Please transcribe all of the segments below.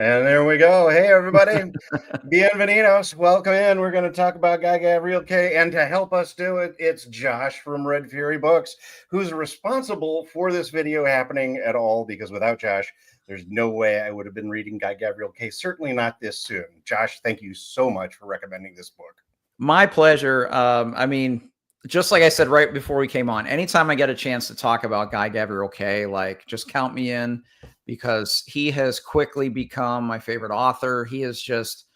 And there we go. Hey, everybody. Bienvenidos. Welcome in. We're going to talk about Guy Gavriel Kay. And to help us do it, it's Josh from Red Fury Books, who's responsible for this video happening at all, because without Josh, there's no way I would have been reading Guy Gavriel Kay, certainly not this soon. Josh, thank you so much for recommending this book. My pleasure. Just like I said right before we came on, anytime I get a chance to talk about Guy Gavriel Kay, just count me in, because he has quickly become my favorite author. He has just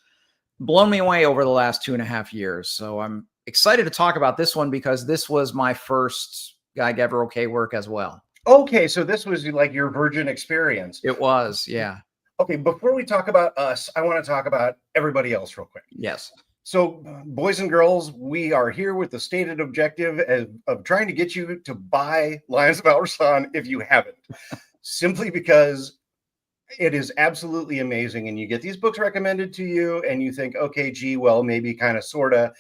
blown me away over the last 2.5 years. So I'm excited to talk about this one because this was my first Guy Gavriel Kay work as well. Okay, so this was like your virgin experience. It was, yeah. Okay, before we talk about us, I want to talk about everybody else real quick. Yes. So, boys and girls, we are here with the stated objective of trying to get you to buy Lions of Al-Rassan if you haven't, simply because it is absolutely amazing. And you get these books recommended to you and you think, okay, gee, well, maybe kind of, sort of,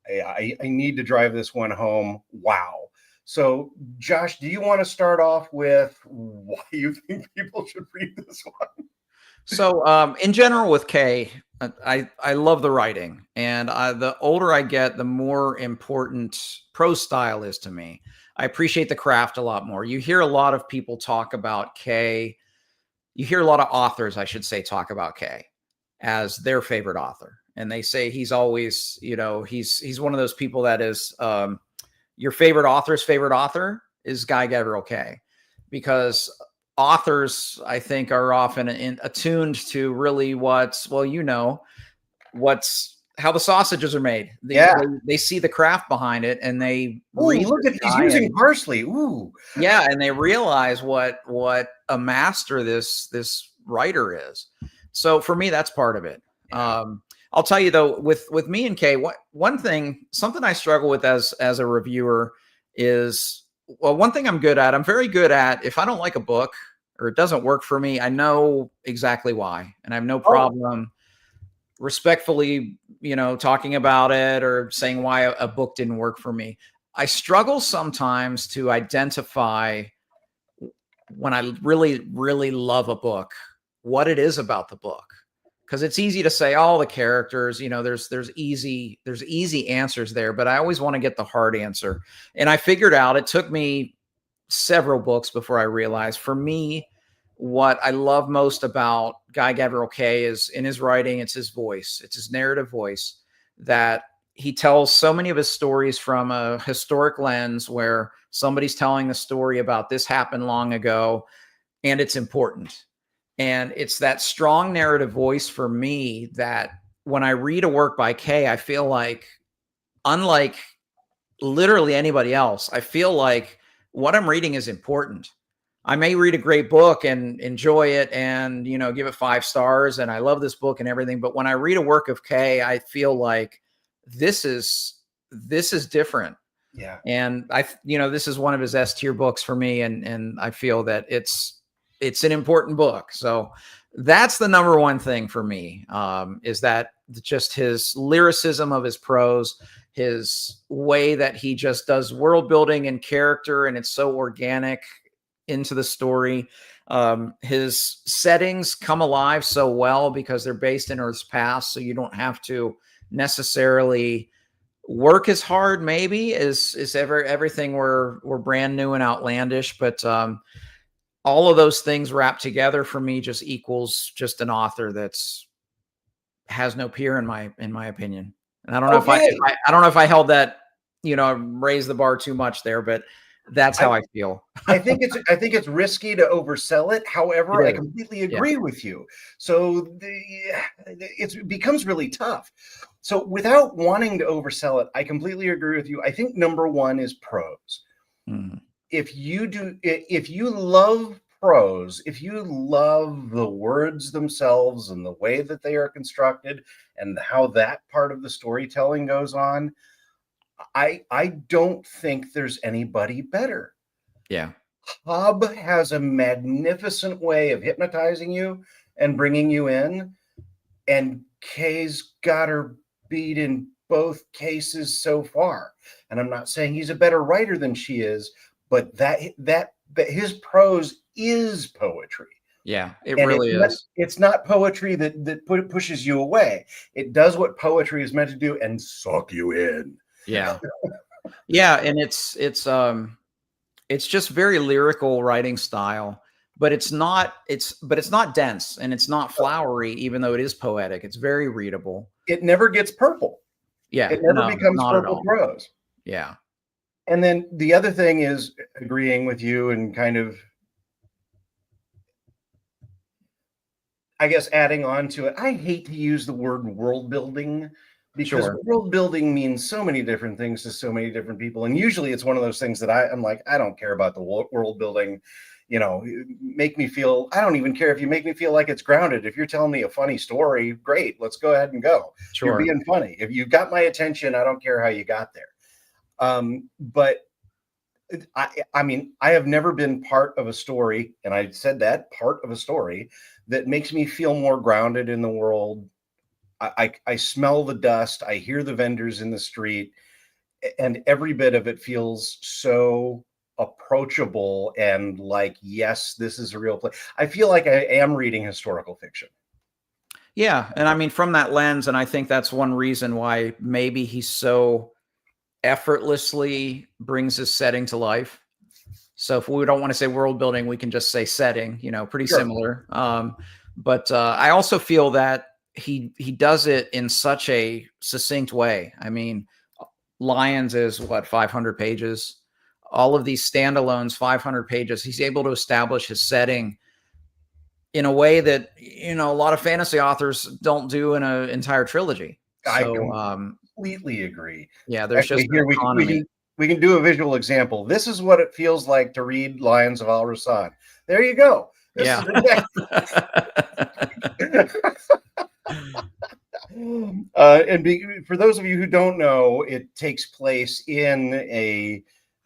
I need to drive this one home. Wow. So, Josh, do you want to start off with why you think people should read this one? So in general with Kay, I love the writing, and the older I get, the more important prose style is to me. I appreciate the craft a lot more. You hear a lot of people talk about Kay. You hear a lot of authors, I should say, talk about Kay as their favorite author. And they say he's always, he's one of those people that is your favorite author's favorite author is Guy Gavriel Kay, because authors, I think, are often attuned to really how the sausages are made. They see the craft behind it, and they read. Look at he's using parsley. Ooh, yeah, and they realize what a master this writer is. So for me, that's part of it. Yeah. I'll tell you though, with me and Kay, something I struggle with as a reviewer is, well, one thing I'm good at. I'm very good at, if I don't like a book or it doesn't work for me, I know exactly why, and I have no problem respectfully, talking about it or saying why a book didn't work for me. I struggle sometimes to identify, when I really, really love a book, what it is about the book. Because it's easy to say, all the characters, there's easy answers there, but I always want to get the hard answer. And I figured out, it took me several books before I realized, for me, what I love most about Guy Gavriel Kay is, in his writing, it's his voice. It's his narrative voice, that he tells so many of his stories from a historic lens, where somebody's telling the story about this happened long ago, and it's important. And it's that strong narrative voice for me that when I read a work by Kay, I feel like, unlike literally anybody else, I feel like what I'm reading is important. I may read a great book and enjoy it and, give it 5 stars, and I love this book and everything. But when I read a work of Kay, I feel like this is different. Yeah. And this is one of his S tier books for me. And I feel that it's an important book. So that's the number one thing for me, is that just his lyricism of his prose, his way that he just does world building and character, and it's so organic into the story. His settings come alive so well because they're based in Earth's past, so you don't have to necessarily work as hard, maybe, as everything were brand new and outlandish. But all of those things wrapped together for me just equals just an author that's has no peer in my opinion. And I don't know I don't know if I held that, raised the bar too much there, but that's how I feel. I think it's risky to oversell it. However, I completely agree with you. So it becomes really tough. So without wanting to oversell it, I completely agree with you. I think number one is prose. Mm-hmm. If you love prose, if you love the words themselves and the way that they are constructed and how that part of the storytelling goes on, I don't think there's anybody better. Yeah. Hub has a magnificent way of hypnotizing you and bringing you in, and Kay's got her beat in both cases so far. And I'm not saying he's a better writer than she is, but that his prose is poetry. Yeah, it And really is. it's not poetry that pushes you away. It does what poetry is meant to do and suck you in. Yeah. Yeah, and it's just very lyrical writing style, but it's not dense and it's not flowery, even though it is poetic. It's very readable. It never gets purple. Yeah, It never no, becomes not at purple all. prose. Yeah. And then the other thing is agreeing with you and kind of, I guess, adding on to it. I hate to use the word world building because Sure. world building means so many different things to so many different people. And usually it's one of those things that I'm like, I don't care about the world building. You know, make me feel, I don't even care if you make me feel like it's grounded. If you're telling me a funny story, great, let's go ahead and go. You're Sure. being funny. If you got my attention, I don't care how you got there. But I mean, I have never been part of a story, and I said that, part of a story that makes me feel more grounded in the world. I smell the dust, I hear the vendors in the street, and every bit of it feels so approachable and like, yes, this is a real place. I feel like I am reading historical fiction. Yeah, and I mean from that lens, and I think that's one reason why maybe he's so effortlessly brings his setting to life. So if we don't want to say world building, we can just say setting, pretty Sure. similar. But I also feel that he does it in such a succinct way. I mean, Lions is what, 500 pages. All of these standalones, 500 pages. He's able to establish his setting in a way that a lot of fantasy authors don't do in an entire trilogy. I So completely agree. yeah, there's just Actually, an here economy. we can do a visual example. This is what it feels like to read Lions of Al-Rassan. There you go. This Yeah. is exactly. For those of you who don't know, it takes place in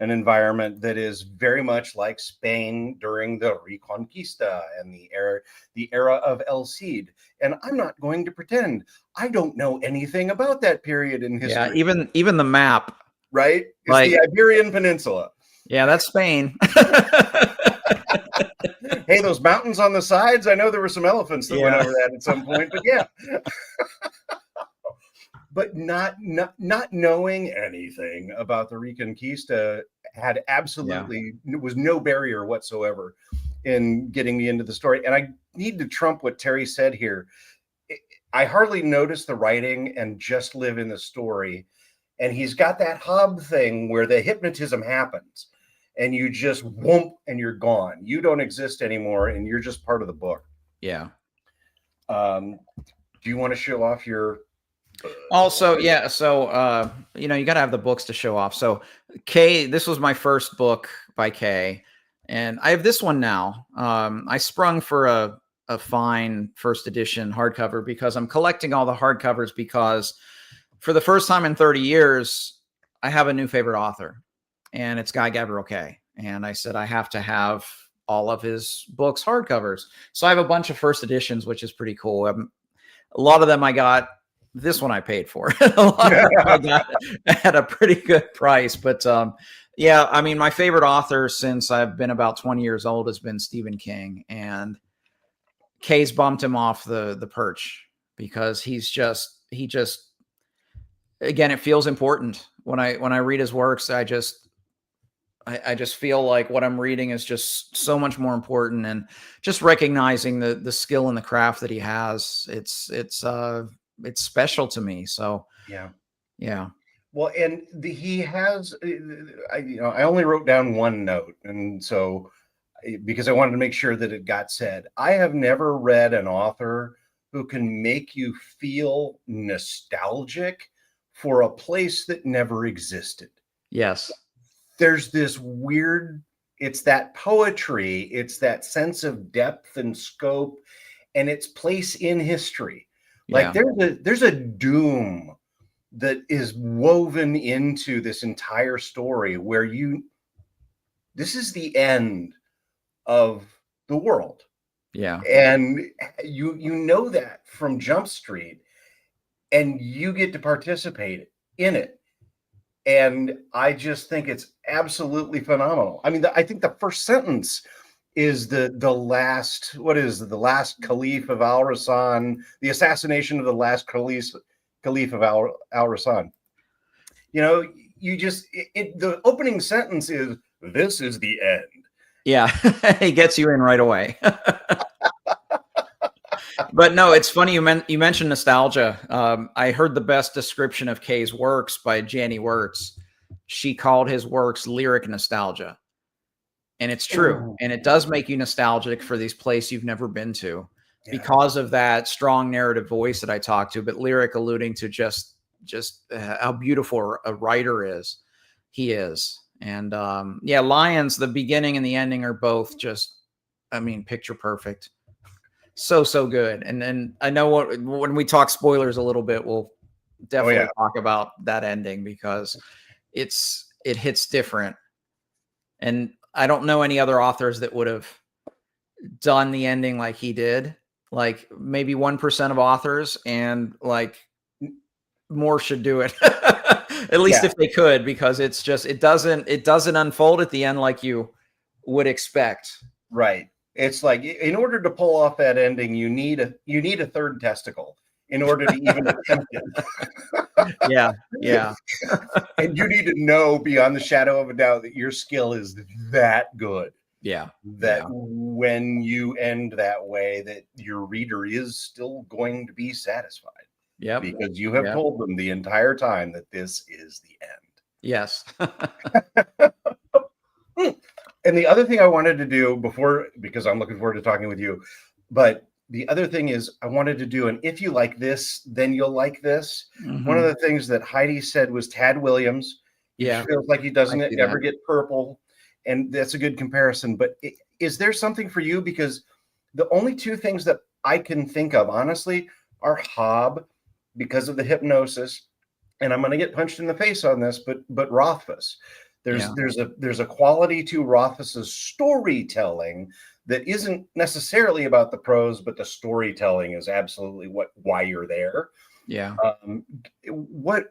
an environment that is very much like Spain during the Reconquista and the era of El Cid. And I'm not going to pretend I don't know anything about that period in Yeah, history. even the map, Right? It's like, the Iberian Peninsula. yeah, that's Spain. Hey, those mountains on the sides, I know there were some elephants that went Yeah. over that at some point, but yeah. But not knowing anything about the Reconquista had absolutely was no barrier whatsoever in getting me into the story. And I need to trump what Terry said here. I hardly notice the writing and just live in the story. And he's got that hub thing where the hypnotism happens and you just whoomp and you're gone. You don't exist anymore and you're just part of the book. Yeah. Do you want to show off your Also, yeah, so you got to have the books to show off. So Kay, this was my first book by Kay, and I have this one now. I sprung for a fine first edition hardcover because I'm collecting all the hardcovers because for the first time in 30 years, I have a new favorite author, and it's Guy Gavriel Kay. And I said I have to have all of his books hardcovers. So I have a bunch of first editions, which is pretty cool. A lot of them I got. This one I paid for. A lot of them I got at a pretty good price. But yeah, I mean, my favorite author since I've been about 20 years old has been Stephen King, and Kay's bumped him off the perch because he just again, it feels important when I read his works. I just feel like what I'm reading is just so much more important, and just recognizing the skill and the craft that he has. It's special to me. So yeah. Well, and he has. I only wrote down one note, and so because I wanted to make sure that it got said. I have never read an author who can make you feel nostalgic for a place that never existed. Yes. There's this weird, it's that poetry, it's that sense of depth and scope and its place in history. Like there's a doom that is woven into this entire story where this is the end of the world. Yeah. And you know that from Jump Street, and you get to participate in it. And I just think it's absolutely phenomenal. I mean, I think the first sentence is the last, what is it, the last Caliph of Al-Rassan, the assassination of the last Caliph of Al-Rassan. You know, you just the opening sentence is, "This is the end." Yeah, he gets you in right away. But no, it's funny you mentioned nostalgia. I heard the best description of Kay's works by Janie Wirtz. She called his works lyric nostalgia. And it's true. And it does make you nostalgic for these places you've never been to because of that strong narrative voice that I talked to, but lyric alluding to just how beautiful a writer is. He is. And yeah, Lions, the beginning and the ending are both just, I mean, picture perfect. So good. And then I know when we talk spoilers a little bit, we'll definitely talk about that ending because it hits different. And I don't know any other authors that would have done the ending like he did. Like maybe 1% of authors, and like more should do it. At least if they could, because it's just it doesn't unfold at the end like you would expect. Right. It's like, in order to pull off that ending, you need a third testicle in order to even attempt it. Yeah. And you need to know beyond the shadow of a doubt that your skill is that good. Yeah. That when you end that way, that your reader is still going to be satisfied. Yeah. Because you have told them the entire time that this is the end. Yes. And the other thing I wanted to do because I'm looking forward to talking with you, but the other thing is I wanted to do an if you like this, then you'll like this. Mm-hmm. One of the things that Heidi said was Tad Williams. Yeah. He feels like he doesn't ever get purple. And that's a good comparison. But is there something for you? Because the only two things that I can think of, honestly, are Hobb, because of the hypnosis. And I'm going to get punched in the face on this, but Rothfuss. There's a quality to Rothfuss's storytelling that isn't necessarily about the prose, but the storytelling is absolutely why you're there. Yeah. What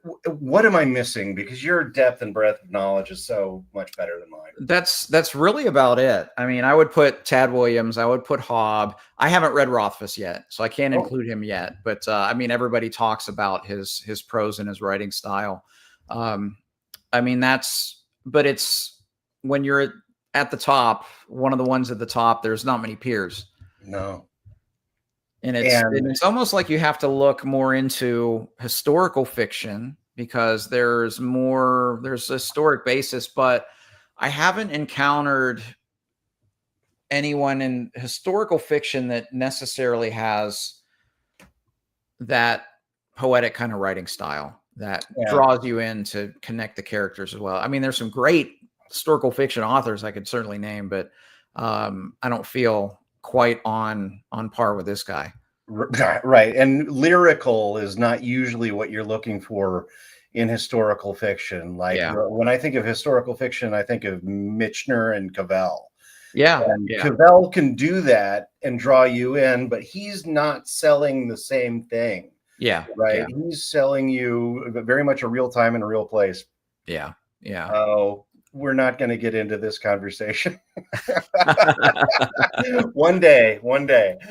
am I missing? Because your depth and breadth of knowledge is so much better than mine. That's really about it. I mean, I would put Tad Williams. I would put Hobb. I haven't read Rothfuss yet, so I can't include him yet. But I mean, everybody talks about his prose and his writing style. I mean, but it's when you're at the top, one of the ones at the top, there's not many peers. No. And it's almost like you have to look more into historical fiction because there's a historic basis, but I haven't encountered anyone in historical fiction that necessarily has that poetic kind of writing style that draws you in to connect the characters as well. I mean, there's some great historical fiction authors I could certainly name, but I don't feel quite on par with this guy. Right. And lyrical is not usually what you're looking for in historical fiction. Like when I think of historical fiction, I think of Michener and Cavell. Cavell can do that and draw you in, but he's not selling the same thing. Yeah. Right. Yeah. He's selling you very much a real time and a real place. Yeah. Yeah. Oh, we're not going to get into this conversation. One day.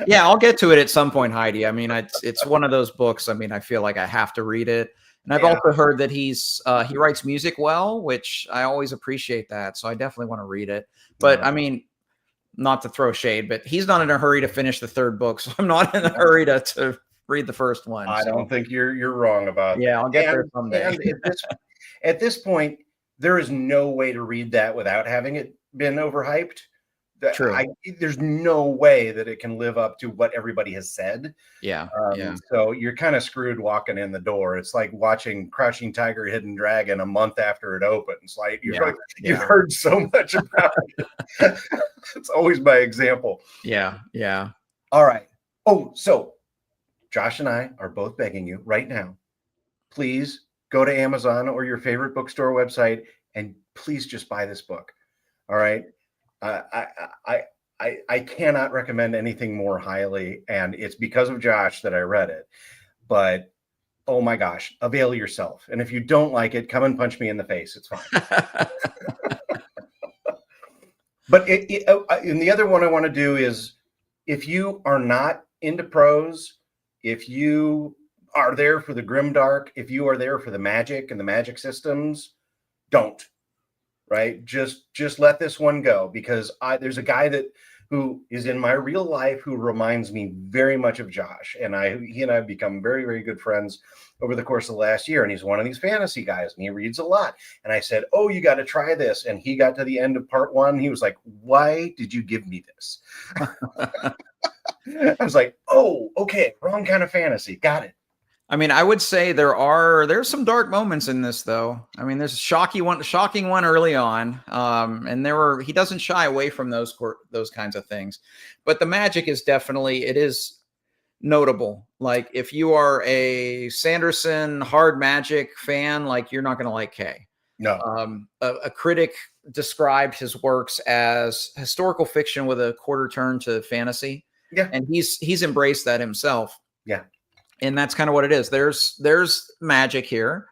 Yeah, I'll get to it at some point, Heidi. I mean, it's one of those books. I mean, I feel like I have to read it. And I've also heard that he writes music well, which I always appreciate that. So I definitely want to read it. But I mean, not to throw shade, but he's not in a hurry to finish the third book. So I'm not in a hurry to read the first one. I don't think you're wrong about that. Yeah, I'll get there someday. At this point, there is no way to read that without having it been overhyped. True. There's no way that it can live up to what everybody has said. Yeah. So you're kind of screwed walking in the door. It's like watching Crouching Tiger, Hidden Dragon a month after it opens. Like you've heard so much about it. It's always my example. Yeah. All right. Oh, so Josh and I are both begging you right now, please go to Amazon or your favorite bookstore website and please just buy this book. All right. I cannot recommend anything more highly, and it's because of Josh that I read it. But oh my gosh, avail yourself. And if you don't like it, come and punch me in the face. It's fine. But and the other one I want to do is, if you are not into prose, if you are there for the grimdark, if you are there for the magic and the magic systems, don't. Right? Just let this one go, because there's a guy who is in my real life who reminds me very much of Josh, and he and I have become very, very good friends over the course of the last year. And he's one of these fantasy guys, and he reads a lot. And I said, "Oh, you got to try this." And he got to the end of part 1. He was like, "Why did you give me this?" I was like, "Oh, okay, wrong kind of fantasy. Got it." I mean, I would say there's some dark moments in this, though. I mean, there's a shocking one early on, and he doesn't shy away from those kinds of things. But the magic is it is notable. Like, if you are a Sanderson hard magic fan, like, you're not going to like Kay. No. A critic described his works as historical fiction with a quarter turn to fantasy. Yeah, and he's embraced that himself. Yeah. And that's kind of what it is. There's magic here.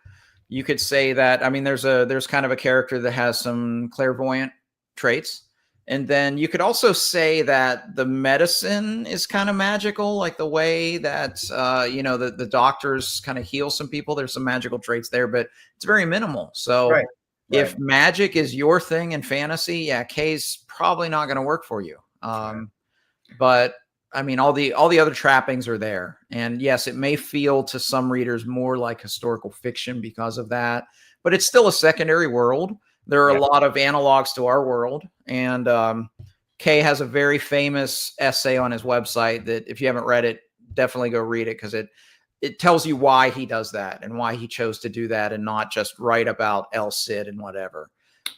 You could say that. I mean, there's kind of a character that has some clairvoyant traits. And then you could also say that the medicine is kind of magical, like the way that, the doctors kind of heal some people. There's some magical traits there, but it's very minimal. So right. If magic is your thing in fantasy, yeah, Kay's probably not going to work for you. But I mean, all the other trappings are there. And yes, it may feel to some readers more like historical fiction because of that, but it's still a secondary world. There are a lot of analogs to our world. And Kay has a very famous essay on his website that, if you haven't read it, definitely go read it, because it tells you why he does that and why he chose to do that and not just write about El Cid and whatever.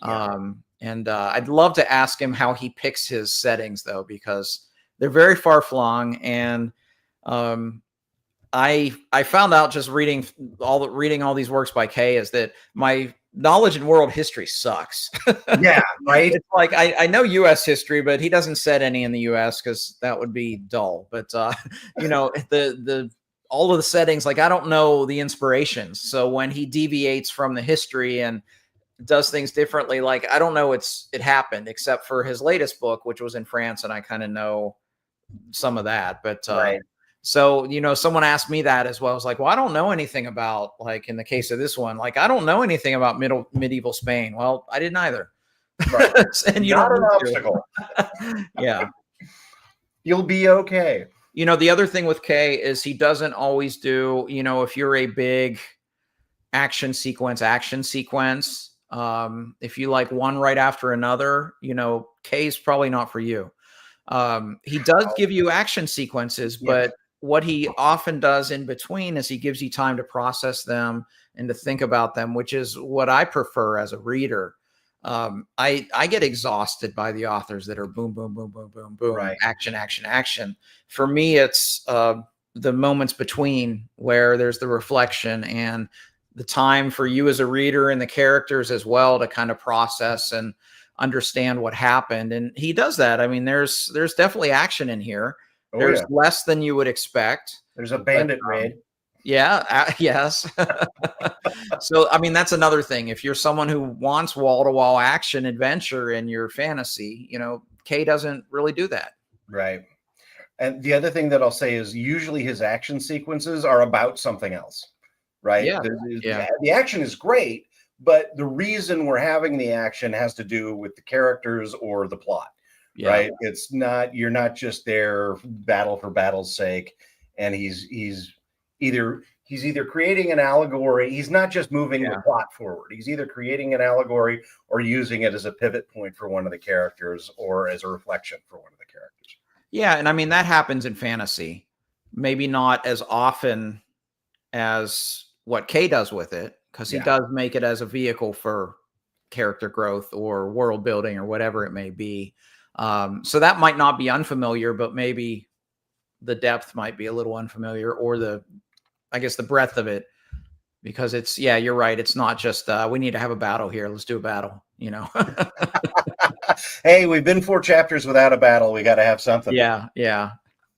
I'd love to ask him how he picks his settings, though, because they're very far flung. And I found out just reading all these works by Kay is that my knowledge in world history sucks. Yeah, right. It's like I know U.S. history, but he doesn't set any in the U.S. because that would be dull. But the all of the settings, like, I don't know the inspirations. So when he deviates from the history and does things differently, like, I don't know it happened, except for his latest book, which was in France, and I kind of know some of that. But so someone asked me that as well. I was like, well, I don't know anything about, like, in the case of this one, like, I don't know anything about medieval Spain. Well, I didn't either. Right. And you not don't an obstacle. Yeah, you'll be okay. The other thing with Kay is he doesn't always do, if you're a big action sequence, if you like one right after another, Kay's probably not for you. He does give you action sequences, but what he often does in between is he gives you time to process them and to think about them, which is what I prefer as a reader. I get exhausted by the authors that are boom, boom, boom, boom, boom, boom, action, action, action. For me, it's the moments between where there's the reflection and the time for you as a reader and the characters as well to kind of process and understand what happened. And he does that. I mean, there's definitely action in here. There's less than you would expect. There's a bandit raid. Yes. So, I mean, that's another thing. If you're someone who wants wall-to-wall action adventure in your fantasy, Kay doesn't really do that. Right. And the other thing that I'll say is usually his action sequences are about something else. Right. The action is great, but the reason we're having the action has to do with the characters or the plot. Right. It's not, you're not just there battle for battle's sake. And he's either creating an allegory. He's not just moving the plot forward. He's either creating an allegory or using it as a pivot point for one of the characters or as a reflection for one of the characters. Yeah. And I mean, that happens in fantasy, maybe not as often as what Kay does with it, because he does make it as a vehicle for character growth or world building or whatever it may be. So that might not be unfamiliar, but maybe the depth might be a little unfamiliar, or the breadth of it, because it's, you're right. It's not just, we need to have a battle here. Let's do a battle, Hey, we've been 4 chapters without a battle. We got to have something. Yeah.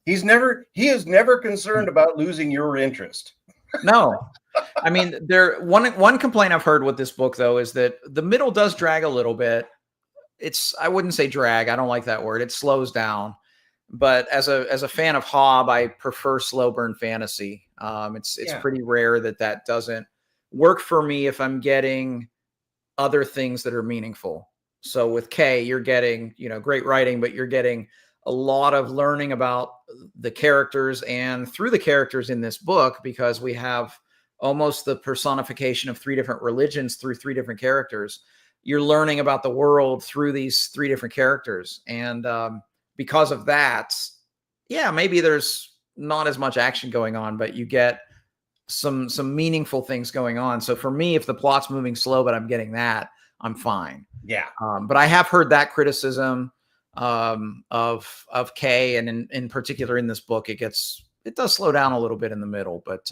He is never concerned about losing your interest. No. I mean, one complaint I've heard with this book, though, is that the middle does drag a little bit. I wouldn't say drag. I don't like that word. It slows down. But as a fan of Hobb, I prefer slow burn fantasy. It's pretty rare that doesn't work for me if I'm getting other things that are meaningful. So with Kay, you're getting, great writing, but you're getting a lot of learning about the characters and through the characters in this book, because we have almost the personification of 3 different religions through 3 different characters. You're learning about the world through these 3 different characters. And because of that, maybe there's not as much action going on, but you get some meaningful things going on. So for me, if the plot's moving slow, but I'm getting that, I'm fine. Yeah. But I have heard that criticism of Kay, and in particular in this book, it does slow down a little bit in the middle, but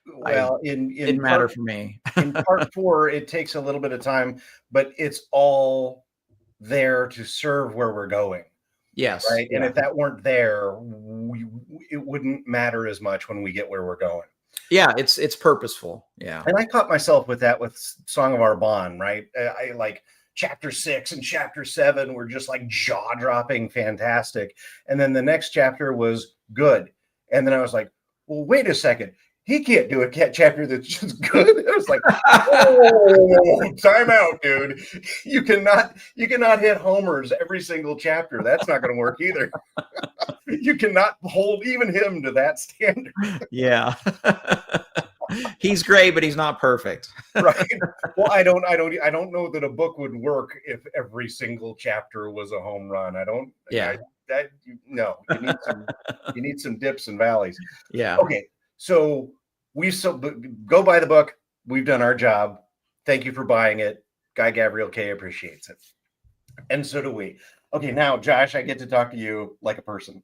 well, it didn't matter for me. In part 4, it takes a little bit of time, but it's all there to serve where we're going. Yes. Right. And if that weren't there, it wouldn't matter as much when we get where we're going. Yeah, it's purposeful. Yeah. And I caught myself with that with Song of Arbonne, right? I like chapter 6 and chapter 7 were just like jaw-dropping fantastic. And then the next chapter was good. And then I was like, well, wait a second. He can't do a chapter that's just good. I was like, oh, time out, dude. You cannot hit homers every single chapter. That's not going to work either. You cannot hold even him to that standard. Yeah. He's great, but he's not perfect. Right. Well, I don't know that a book would work if every single chapter was a home run. No, you need some dips and valleys. Yeah. Okay. So go buy the book. We've done our job. Thank you for buying it. Guy Gavriel Kay appreciates it. And so do we. Okay, now, Josh, I get to talk to you like a person.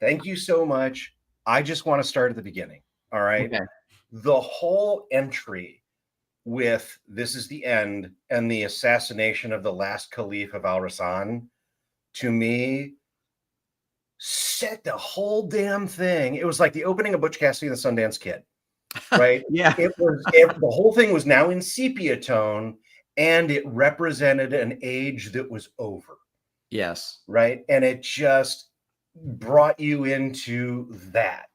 Thank you so much. I just want to start at the beginning. All right. Okay. The whole entry with "this is the end" and the assassination of the last Caliph of Al-Rassan, to me, set the whole damn thing. It was like the opening of Butch Cassidy and the Sundance Kid, right? Yeah. The whole thing was now in sepia tone, and it represented an age that was over. Yes. Right. And it just brought you into that.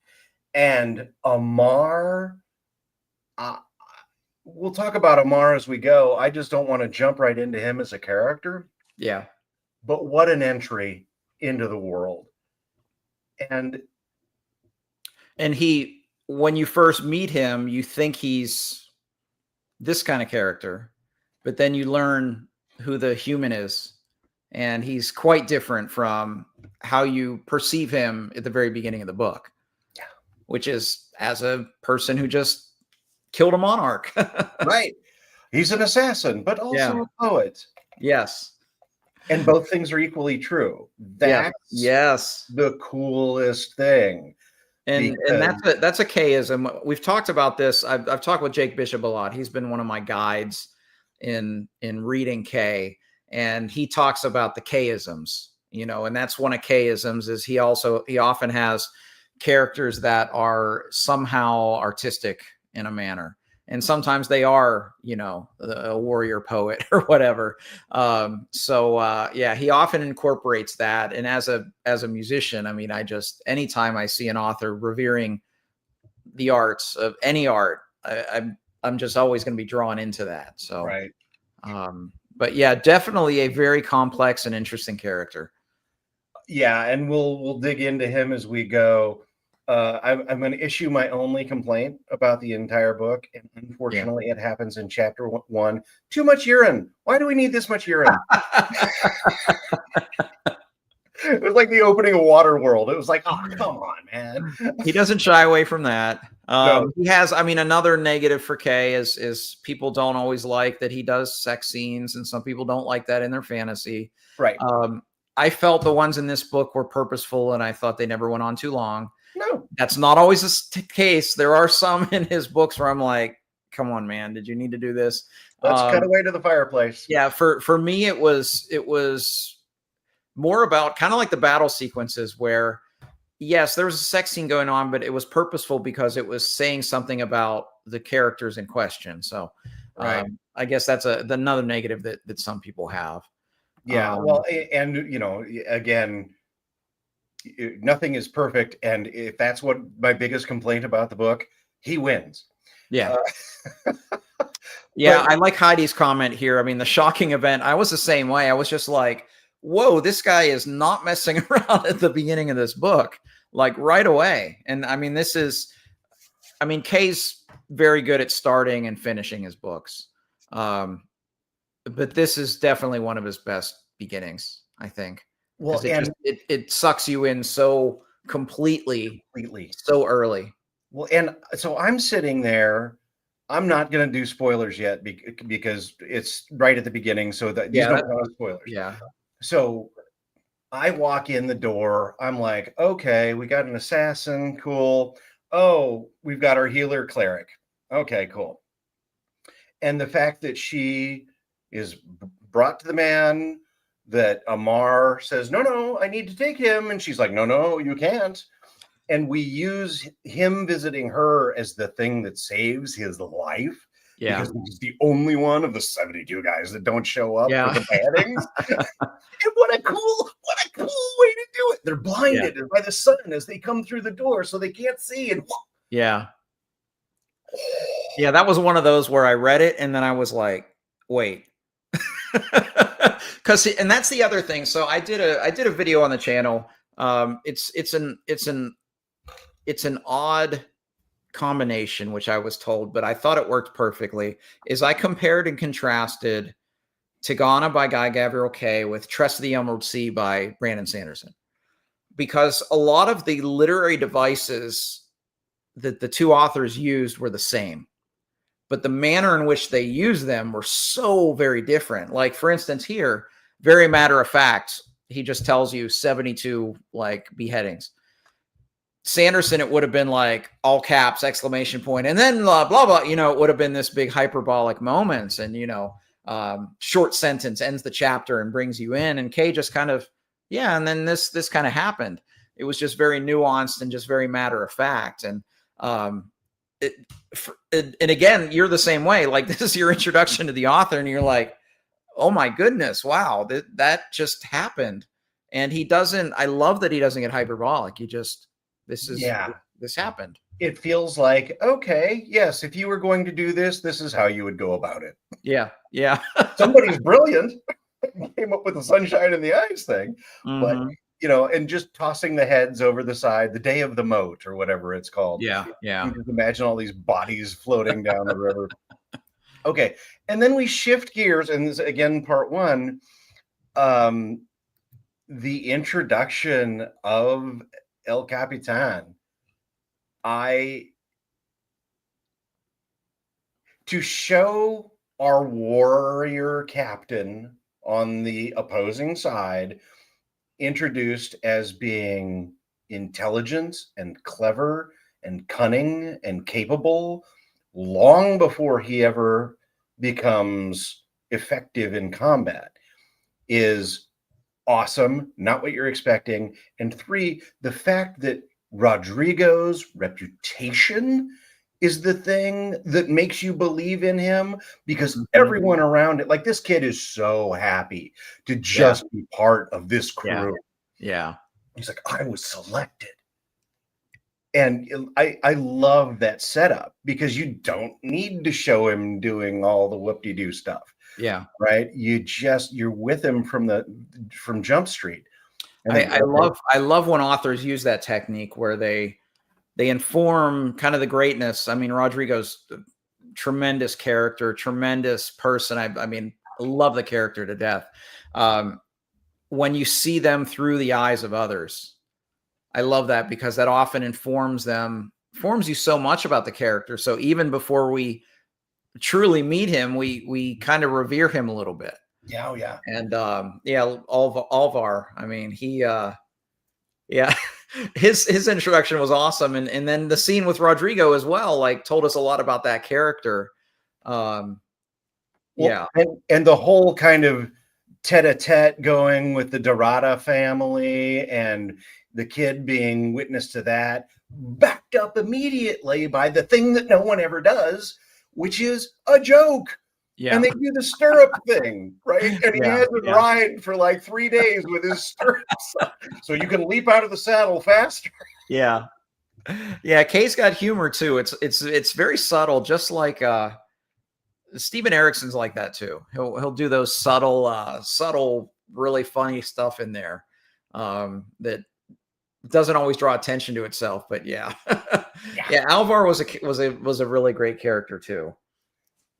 And Amar, we'll talk about Amar as we go. I just don't want to jump right into him as a character. Yeah. But what an entry into the world. And he, when you first meet him, you think he's this kind of character, but then you learn who the human is, and he's quite different from how you perceive him at the very beginning of the book. Yeah. Which is as a person who just killed a monarch. Right. He's an assassin, but also a poet. Yes. And both things are equally true. That's the coolest thing. And that's a Kayism. We've talked about this. I've talked with Jake Bishop a lot. He's been one of my guides in reading Kay, and he talks about the Kayisms, and that's one of Kayisms is he often has characters that are somehow artistic in a manner. And sometimes they are, a warrior poet or whatever. He often incorporates that. And as a musician, I mean, anytime I see an author revering the arts of any art, I'm just always going to be drawn into that. So, right. But yeah, definitely a very complex and interesting character. Yeah. And we'll dig into him as we go. I'm going to issue my only complaint about the entire book. And unfortunately, it happens in chapter 1. Too much urine. Why do we need this much urine? It was like the opening of Waterworld. It was like, oh, come on, man. He doesn't shy away from that. No. He has, another negative for Kay is people don't always like that he does sex scenes, and some people don't like that in their fantasy. Right. I felt the ones in this book were purposeful, and I thought they never went on too long. No, that's not always the case. There are some in his books where I'm like, come on, man, did you need to do this? Let's cut away to the fireplace. Yeah. For me, it was more about kind of like the battle sequences where, yes, there was a sex scene going on, but it was purposeful because it was saying something about the characters in question. So, right. I guess that's another negative that some people have. Yeah. Well, and again, nothing is perfect. And if that's what my biggest complaint about the book, he wins. Yeah. Yeah. I like Heidi's comment here. I mean, the shocking event, I was the same way. I was just like, whoa, this guy is not messing around at the beginning of this book, like right away. And I mean, Kay's very good at starting and finishing his books. But this is definitely one of his best beginnings, I think. Well, it sucks you in so completely so early. Well, and so I'm sitting there. I'm not going to do spoilers yet because it's right at the beginning. So these don't spoilers. Yeah. So I walk in the door. I'm like, okay, we got an assassin. Cool. Oh, we've got our healer cleric. Okay, cool. And the fact that she is brought to the man, that Amar says, no, I need to take him. And she's like, no, you can't. And we use him visiting her as the thing that saves his life. Yeah. Because he's the only one of the 72 guys that don't show up for the weddings. And what a cool way to do it. They're blinded by the sun as they come through the door, so they can't see. And yeah, that was one of those where I read it and then I was like, wait. And that's the other thing. So I did a video on the channel. It's an odd combination, which I was told, but I thought it worked perfectly, is I compared and contrasted Tigana by Guy Gavriel Kay with Tress of the Emerald Sea by Brandon Sanderson. Because a lot of the literary devices that the two authors used were the same, but the manner in which they used them were so very different. Like, for instance, here, very matter of fact, he just tells you 72 like beheadings. Sanderson, it would have been like all caps, exclamation point, and then blah, blah, blah. It would have been this big hyperbolic moments, and, short sentence ends the chapter and brings you in. And Kay just kind of, and then this kind of happened. It was just very nuanced and just very matter of fact. And, and again, you're the same way. Like, this is your introduction to the author, and you're like, oh my goodness, wow, that just happened. And I love that he doesn't get hyperbolic. This happened. It feels like, okay, yes, if you were going to do this, this is how you would go about it. Yeah. Somebody's brilliant. Came up with the sunshine and the eyes thing. Mm-hmm. But, and just tossing the heads over the side, the day of the moat or whatever it's called. Yeah. You just imagine all these bodies floating down the river. Okay. And then we shift gears. And this, again, part one, the introduction of El Capitan. To show our warrior captain on the opposing side introduced as being intelligent and clever and cunning and capable long before he ever becomes effective in combat is awesome. Not what you're expecting. And 3, the fact that Rodrigo's reputation is the thing that makes you believe in him, because everyone around it, like, this kid is so happy to just be part of this crew. Yeah. He's like, I was selected. And I love that setup, because you don't need to show him doing all the whoop-de-doo stuff. Yeah. Right. You're with him from Jump Street. And I love when authors use that technique where they inform kind of the greatness. I mean, Rodrigo's a tremendous character, tremendous person. I mean, I love the character to death. When you see them through the eyes of others, I love that, because that often informs you so much about the character. So even before we truly meet him, we kind of revere him a little bit. Yeah. And Alvar, I mean, he his introduction was awesome, and then the scene with Rodrigo as well, like, told us a lot about that character. And the whole kind of tete-a-tete going with the Dorada family, and the kid being witness to that, backed up immediately by the thing that no one ever does, which is a joke. And they do the stirrup thing, right? And he has to ride for like 3 days with his stirrups, so you can leap out of the saddle faster. Yeah, Kay's got humor too. It's very subtle, just like Steven Eriksson's like that too. He'll do those subtle, really funny stuff in there that doesn't always draw attention to itself. But yeah, Alvar was a really great character too.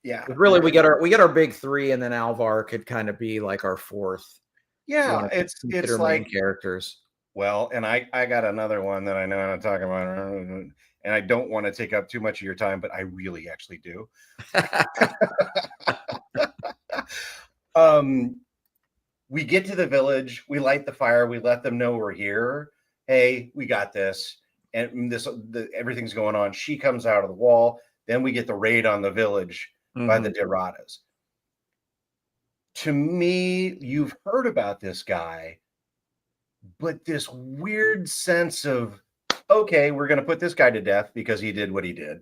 Yeah, really, we get our big three, and then Alvar could kind of be like our fourth. Yeah, it's like main characters. Well, and I got another one that I know how to talk about, and I don't want to take up too much of your time, but I really actually do. We get to the village, we light the fire, we let them know we're here. Hey, we got this, and everything's going on. She comes out of the wall. Then we get the raid on the village by the Deradas. To me, you've heard about this guy, but this weird sense of, okay, we're going to put this guy to death because he did what he did.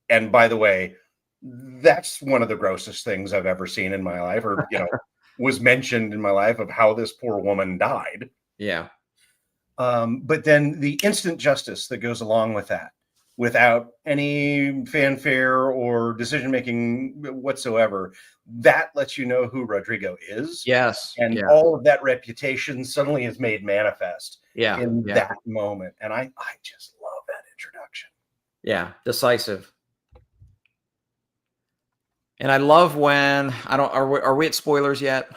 And by the way, that's one of the grossest things I've ever seen in my life, or, was mentioned in my life, of how this poor woman died. Yeah. But then the instant justice that goes along with that, without any fanfare or decision-making whatsoever, that lets you know who Rodrigo is. Yes. And all of that reputation suddenly is made manifest in that moment. And I just love that introduction. Yeah. Decisive. And I love when are we at spoilers yet?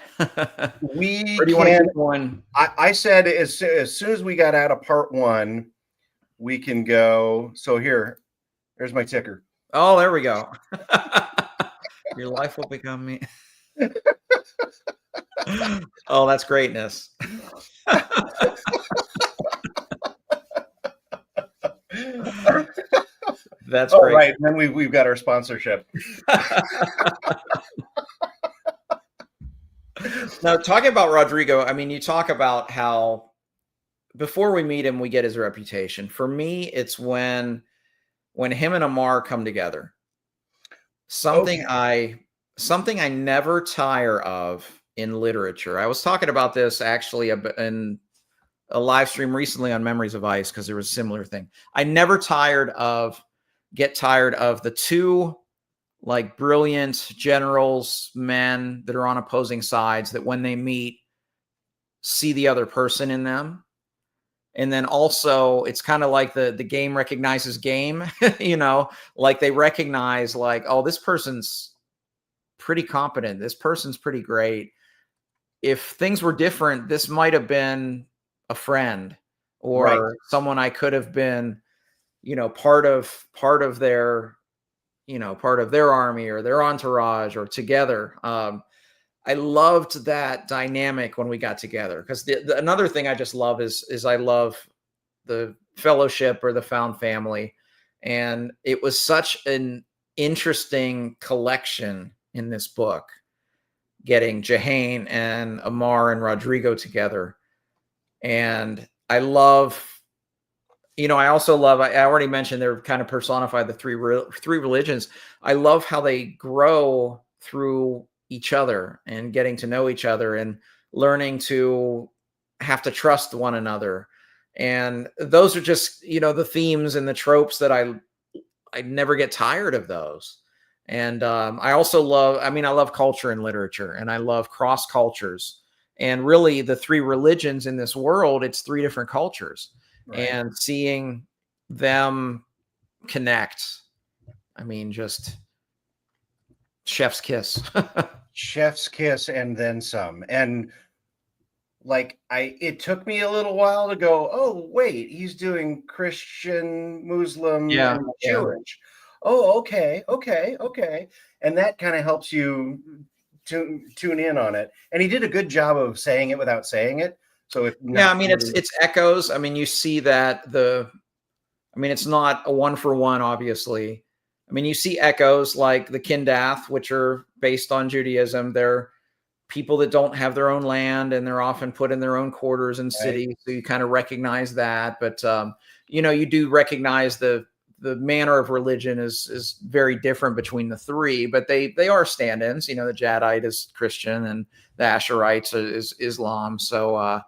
We or do you want to keep going? I said as soon as we got out of part 1, we can go. So here's my ticker. Oh, there we go. Your life will become me. Oh, that's greatness. That's great. Right. And then we've got our sponsorship. Now, talking about Rodrigo, I mean, you talk about how before we meet him, we get his reputation. For me, it's when him and Amar come together. Something I never tire of in literature. I was talking about this actually in a live stream recently on Memories of Ice, because there was a similar thing. I never get tired of the two like brilliant generals, men that are on opposing sides, that when they meet, see the other person in them. And then also it's kind of like the game recognizes game, like they recognize like, oh, this person's pretty competent. This person's pretty great. If things were different, this might have been a friend or someone I could have been, part of their, part of their army or their entourage or together. I loved that dynamic when we got together, because another thing I just love is I love the fellowship or the found family. And it was such an interesting collection in this book, getting Jahane and Amar and Rodrigo together. And I love, I also love, I already mentioned they're kind of personified the three religions. I love how they grow through each other and getting to know each other and learning to have to trust one another. And those are just, the themes and the tropes that I never get tired of those. And I also love, I love culture and literature, and I love cross cultures. And really the three religions in this world, it's three different cultures. Right. And seeing them connect, just chef's kiss. Chef's kiss and then some. And like it took me a little while to go, oh wait, he's doing Christian, Muslim, and Jewish. Oh, okay. And that kind of helps you tune in on it. And he did a good job of saying it without saying it. So it's echoes. You see that it's not a one for one, obviously. You see echoes like the Kindath, which are based on Judaism. They're people that don't have their own land, and they're often put in their own quarters and cities. So you kind of recognize that. But, you do recognize the manner of religion is very different between the three, but they are stand-ins. You know, the Jadeite is Christian and the Asherites is Islam. So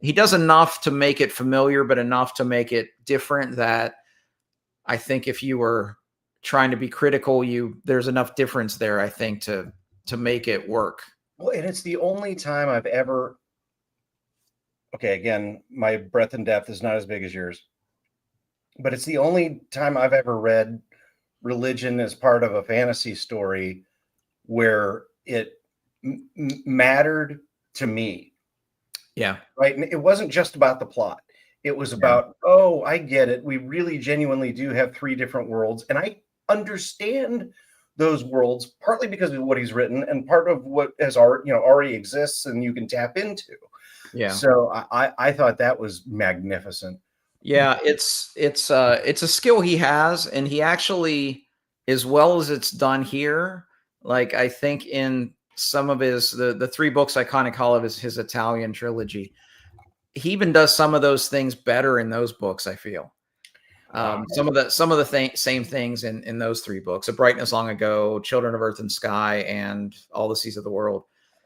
he does enough to make it familiar, but enough to make it different that I think if you were trying to be critical, there's enough difference there, I think, to make it work. Well, and it's the only time I've ever, okay, again, my breadth and depth is not as big as yours, but it's the only time I've ever read religion as part of a fantasy story where it mattered to me. Yeah. Right. And it wasn't just about the plot. It was about, oh, I get it. We really genuinely do have three different worlds. And I understand those worlds partly because of what he's written and part of what has already exists and you can tap into. Yeah. So I thought that was magnificent. Yeah, it's a skill he has, and he actually, as well as it's done here, like I think in some of his the three books I kind of call it his Italian trilogy, he even does some of those things better in those books, I feel. Some of the same things in those three books: A Brightness Long Ago, Children of Earth and Sky, and All the Seas of the World.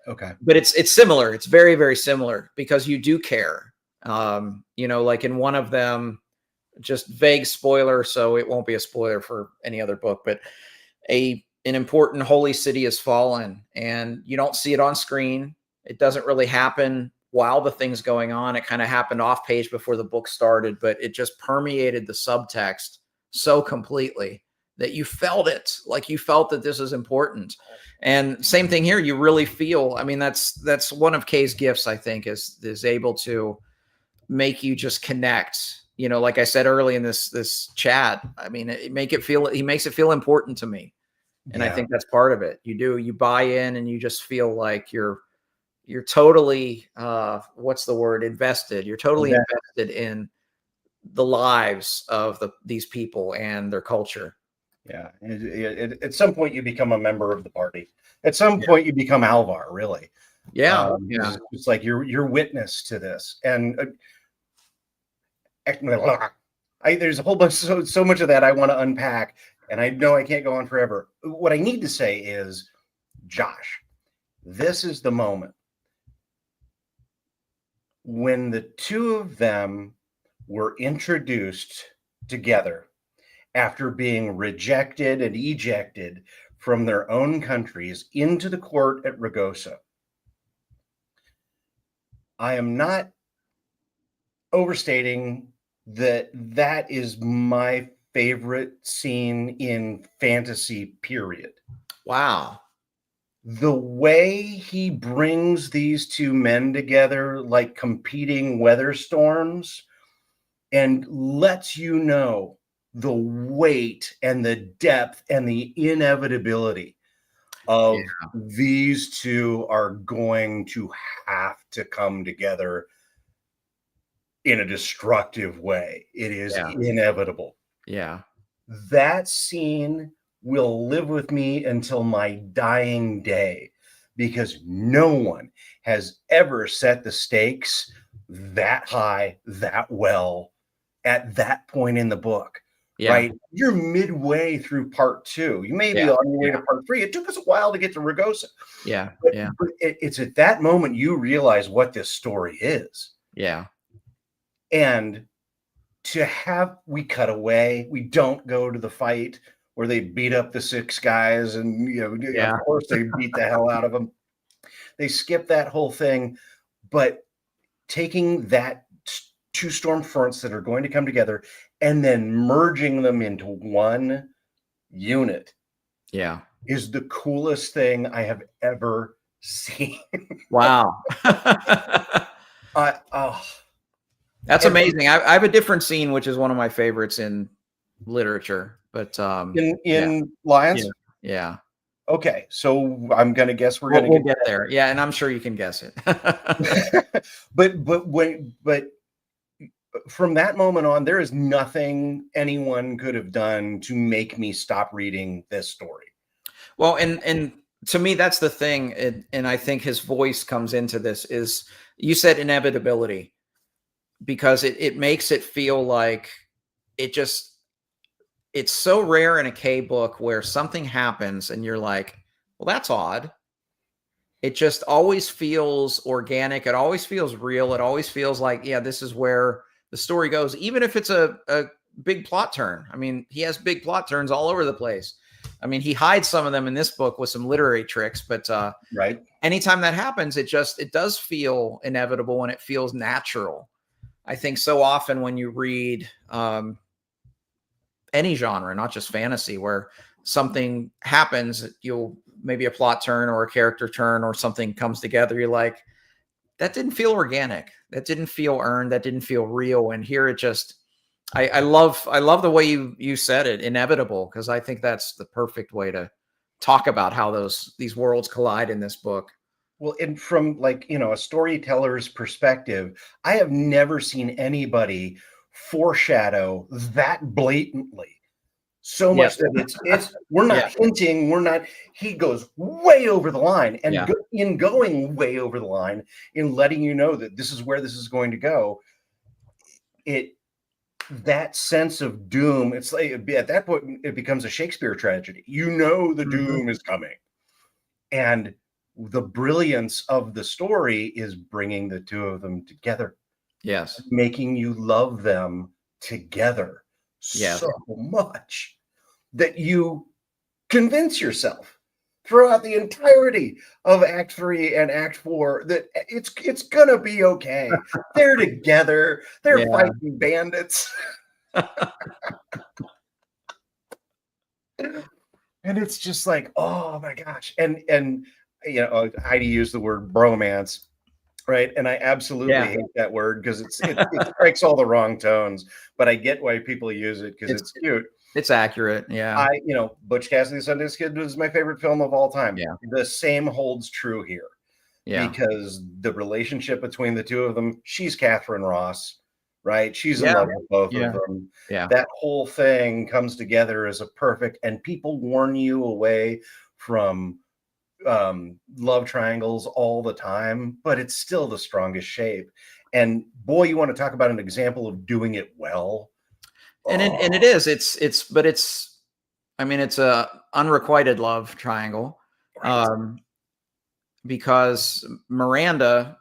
Okay. But it's similar. It's very, very similar because you do care. Like in one of them, just vague spoiler, so it won't be a spoiler for any other book, but an important holy city has fallen and you don't see it on screen. It doesn't really happen while the thing's going on. It kind of happened off page before the book started, but it just permeated the subtext so completely that you felt it. Like you felt that this is important. And same thing here. You really feel, I mean, that's one of Kay's gifts, I think, is able to make you just connect. You know, like I said early in this chat, I mean, he makes it feel important to me. And I think that's part of it. You buy in and you just feel like you're totally, what's the word? Invested. You're totally invested in the lives of these people and their culture. Yeah. At some point you become a member of the party. At some point you become Alvar, really. Yeah. It's like you're witness to this. And there's a whole bunch, so much of that I want to unpack, and I know I can't go on forever. What I need to say is, Josh, this is the moment when the two of them were introduced together after being rejected and ejected from their own countries into the court at Ragosa. I am not overstating that is my favorite scene in fantasy, period. Wow. The way he brings these two men together like competing weather storms and lets you know the weight and the depth and the inevitability of these two are going to have to come together in a destructive way. It is inevitable. Yeah. That scene will live with me until my dying day because no one has ever set the stakes that high, that well at that point in the book. Yeah. Right? You're midway through part 2. You may be on your way to part 3. It took us a while to get to Ragosa. Yeah. But it's at that moment you realize what this story is. Yeah. And we cut away. We don't go to the fight where they beat up the 6 guys and, of course they beat the hell out of them. They skip that whole thing, but taking that 2 storm fronts that are going to come together and then merging them into one unit is the coolest thing I have ever seen. Wow. That's amazing. I have a different scene, which is one of my favorites in literature, but in Lions. Yeah. Okay, so I'm gonna guess we'll get there. Yeah, and I'm sure you can guess it. but from that moment on, there is nothing anyone could have done to make me stop reading this story. Well, and to me, that's the thing, and I think his voice comes into this. Is you said inevitability. Because it makes it feel like it just it's so rare in a Kay book where something happens and you're like, well, that's odd. It just always feels organic. It always feels real. It always feels like, yeah, this is where the story goes, even if it's a big plot turn. I mean, he has big plot turns all over the place. I mean, he hides some of them in this book with some literary tricks, but right. Anytime that happens, it does feel inevitable and it feels natural. I think so often when you read any genre, not just fantasy, where something happens, you'll maybe a plot turn or a character turn or something comes together. You're like, that didn't feel organic. That didn't feel earned. That didn't feel real. And here it just, I love the way you said it, inevitable, because I think that's the perfect way to talk about how these worlds collide in this book. Well, and from like, a storyteller's perspective, I have never seen anybody foreshadow that blatantly. So much that it's we're not hinting, he goes way over the line, and in going way over the line, in letting you know that this is where this is going to go, that sense of doom, it's like at that point it becomes a Shakespeare tragedy. The doom is coming. And the brilliance of the story is bringing the two of them together. Yes. Making you love them together so much that you convince yourself throughout the entirety of Act 3 and Act 4 that it's gonna be okay. They're together. They're fighting bandits. And it's just like, oh my gosh. And Heidi used the word bromance, right? And I absolutely hate that word because it strikes all the wrong tones. But I get why people use it because it's cute. It's accurate. Yeah. Butch Cassidy and the Sundance Kid was my favorite film of all time. Yeah. The same holds true here. Yeah. Because the relationship between the two of them, she's Catherine Ross, right? She's in love with both of them. Yeah. That whole thing comes together as a perfect, and people warn you away from love triangles all the time, but it's still the strongest shape. And boy, you want to talk about an example of doing it well. And it is. It's a unrequited love triangle. Right. Because Miranda,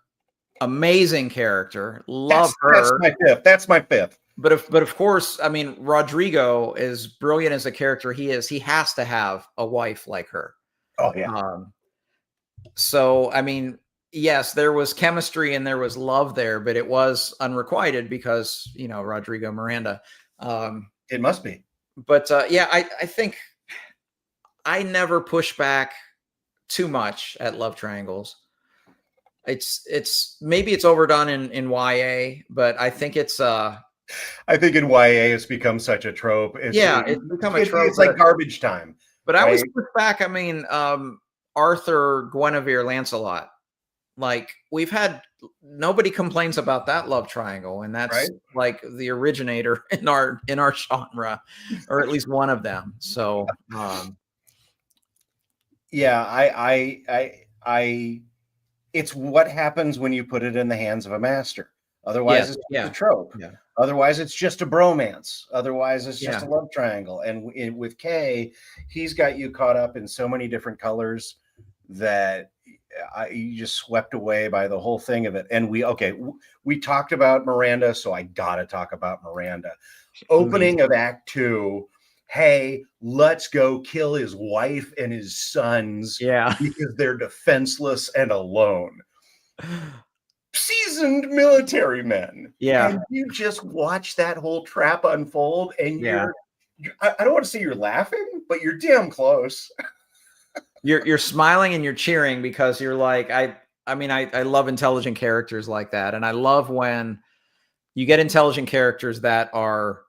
amazing character, love her. That's my fifth. But of course, I mean, Rodrigo, as brilliant as a character he is, he has to have a wife like her. Oh yeah. So I mean, yes, there was chemistry and there was love there, but it was unrequited because Rodrigo Miranda. It must be. But I think I never push back too much at love triangles. It's maybe it's overdone in YA, but I think it's I think in YA it's become such a trope. It's become a trope. It's like garbage time. But I always push back. I mean, Arthur, Guinevere, Lancelot. Like we've had nobody complains about that love triangle, and that's like the originator in our genre, or at least one of them. So I it's what happens when you put it in the hands of a master. Otherwise it's just a trope. Yeah. Otherwise it's just a bromance. Otherwise it's just a love triangle. And with Kay, he's got you caught up in so many different colors that you just swept away by the whole thing of it. And we talked about Miranda, so I gotta talk about Miranda. Opening of Act 2, hey, let's go kill his wife and his sons because they're defenseless and alone. Seasoned military men. Yeah. And you just watch that whole trap unfold, and I don't want to say you're laughing, but you're damn close. You're smiling and you're cheering because you're like, I love intelligent characters like that. And I love when you get intelligent characters that are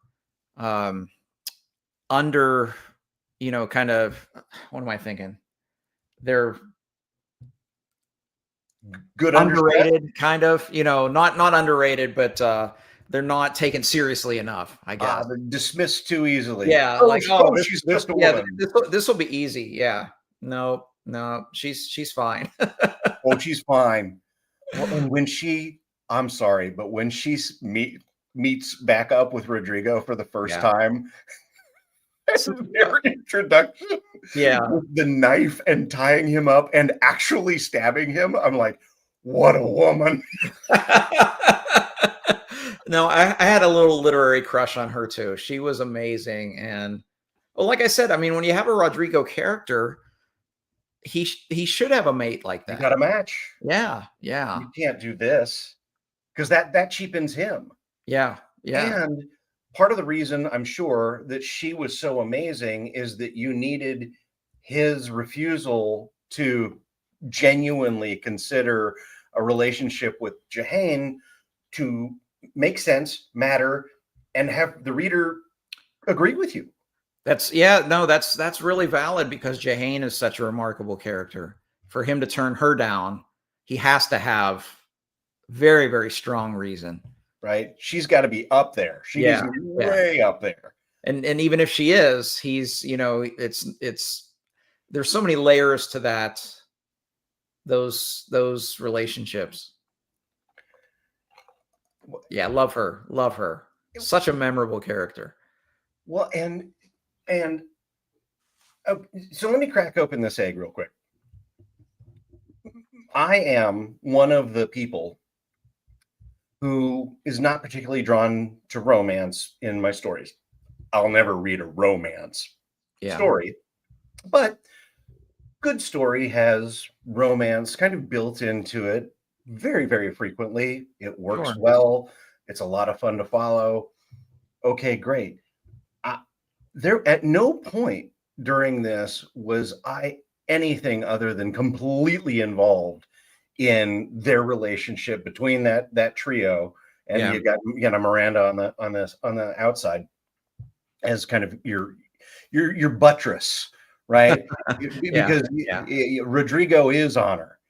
under, kind of, what am I thinking? They're good, underrated, kind of, not underrated, but they're not taken seriously enough, I guess. They're dismissed too easily. Yeah. She's just a woman. This will be easy. Yeah. No, she's fine. Oh, she's fine. Well, and when I'm sorry, but when she meets back up with Rodrigo for the first time, Their introduction, with the knife and tying him up and actually stabbing him. I'm like, what a woman. No, I had a little literary crush on her too. She was amazing. And well, like I said, I mean, when you have a Rodrigo character, he should have a mate like that. You got a match. Yeah, yeah. You can't do this because that cheapens him. Yeah, yeah. And part of the reason I'm sure that she was so amazing is that you needed his refusal to genuinely consider a relationship with Jahane to make sense, matter, and have the reader agree with you. That's really valid because Jahane is such a remarkable character. For him to turn her down, he has to have very, very strong reason. Right? She's got to be up there. She is way up there. And even if she is, he's, it's there's so many layers to that, those relationships. Yeah, love her. Such a memorable character. Well, and so let me crack open this egg real quick. I am one of the people who is not particularly drawn to romance in my stories. I'll never read a romance story, but good story has romance kind of built into it very, very frequently. It works well. It's a lot of fun to follow. Okay, great. There at no point during this was I anything other than completely involved in their relationship between that trio, and you got Miranda on the outside as kind of your buttress, right? Because Rodrigo is honor,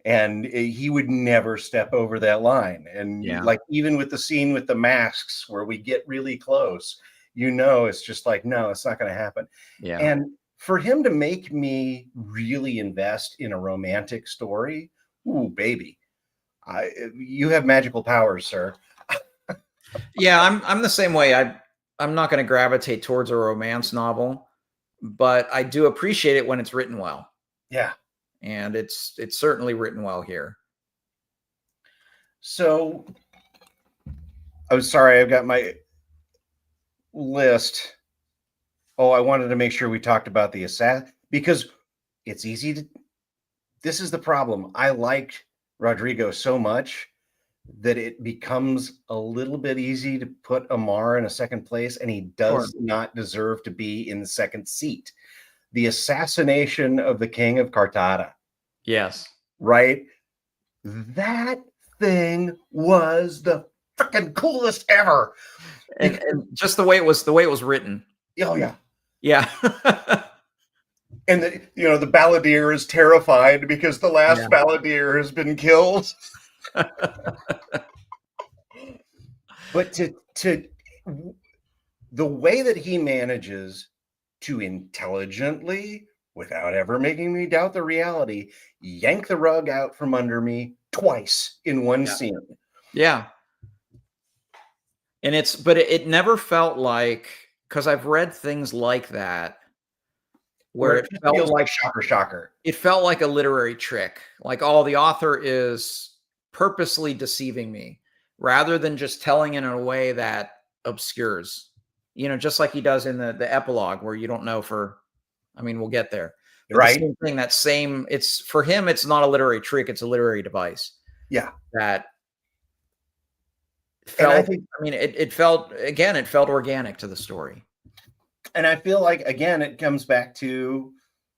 and he would never step over that line. And like even with the scene with the masks where we get really close, it's just like, no, it's not going to happen. And for him to make me really invest in a romantic story, ooh, baby, you have magical powers, sir. I'm the same way. I'm not going to gravitate towards a romance novel, but I do appreciate it when it's written well. Yeah. And it's certainly written well here. So I'm sorry, I've got my list. Oh, I wanted to make sure we talked about the assassin because it's easy to. This is the problem. I liked Rodrigo so much that it becomes a little bit easy to put Amar in a second place, and he does not deserve to be in the second seat. The assassination of the king of Carthada. Yes. Right? That thing was the freaking coolest ever. And just the way it was written. Oh, yeah. Yeah. And the balladeer is terrified because the last balladeer has been killed. But to the way that he manages to intelligently, without ever making me doubt the reality, yank the rug out from under me twice in one scene. Yeah. And it never felt like, because I've read things like that, where it felt like shocker. It felt like a literary trick. Like, the author is purposely deceiving me rather than just telling in a way that obscures, just like he does in the epilogue where you don't know we'll get there. But right. The same thing, it's for him, it's not a literary trick. It's a literary device. Yeah. That felt, it felt organic to the story. And I feel like, again, it comes back to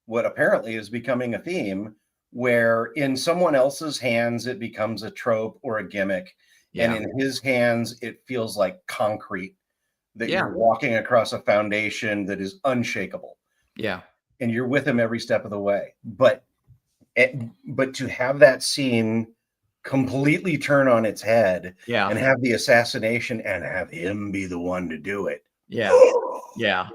what apparently is becoming a theme, where in someone else's hands, it becomes a trope or a gimmick. Yeah. And in his hands, it feels like concrete, that you're walking across a foundation that is unshakable. Yeah. And you're with him every step of the way. But to have that scene completely turn on its head and have the assassination and have him be the one to do it. Yeah. Yeah.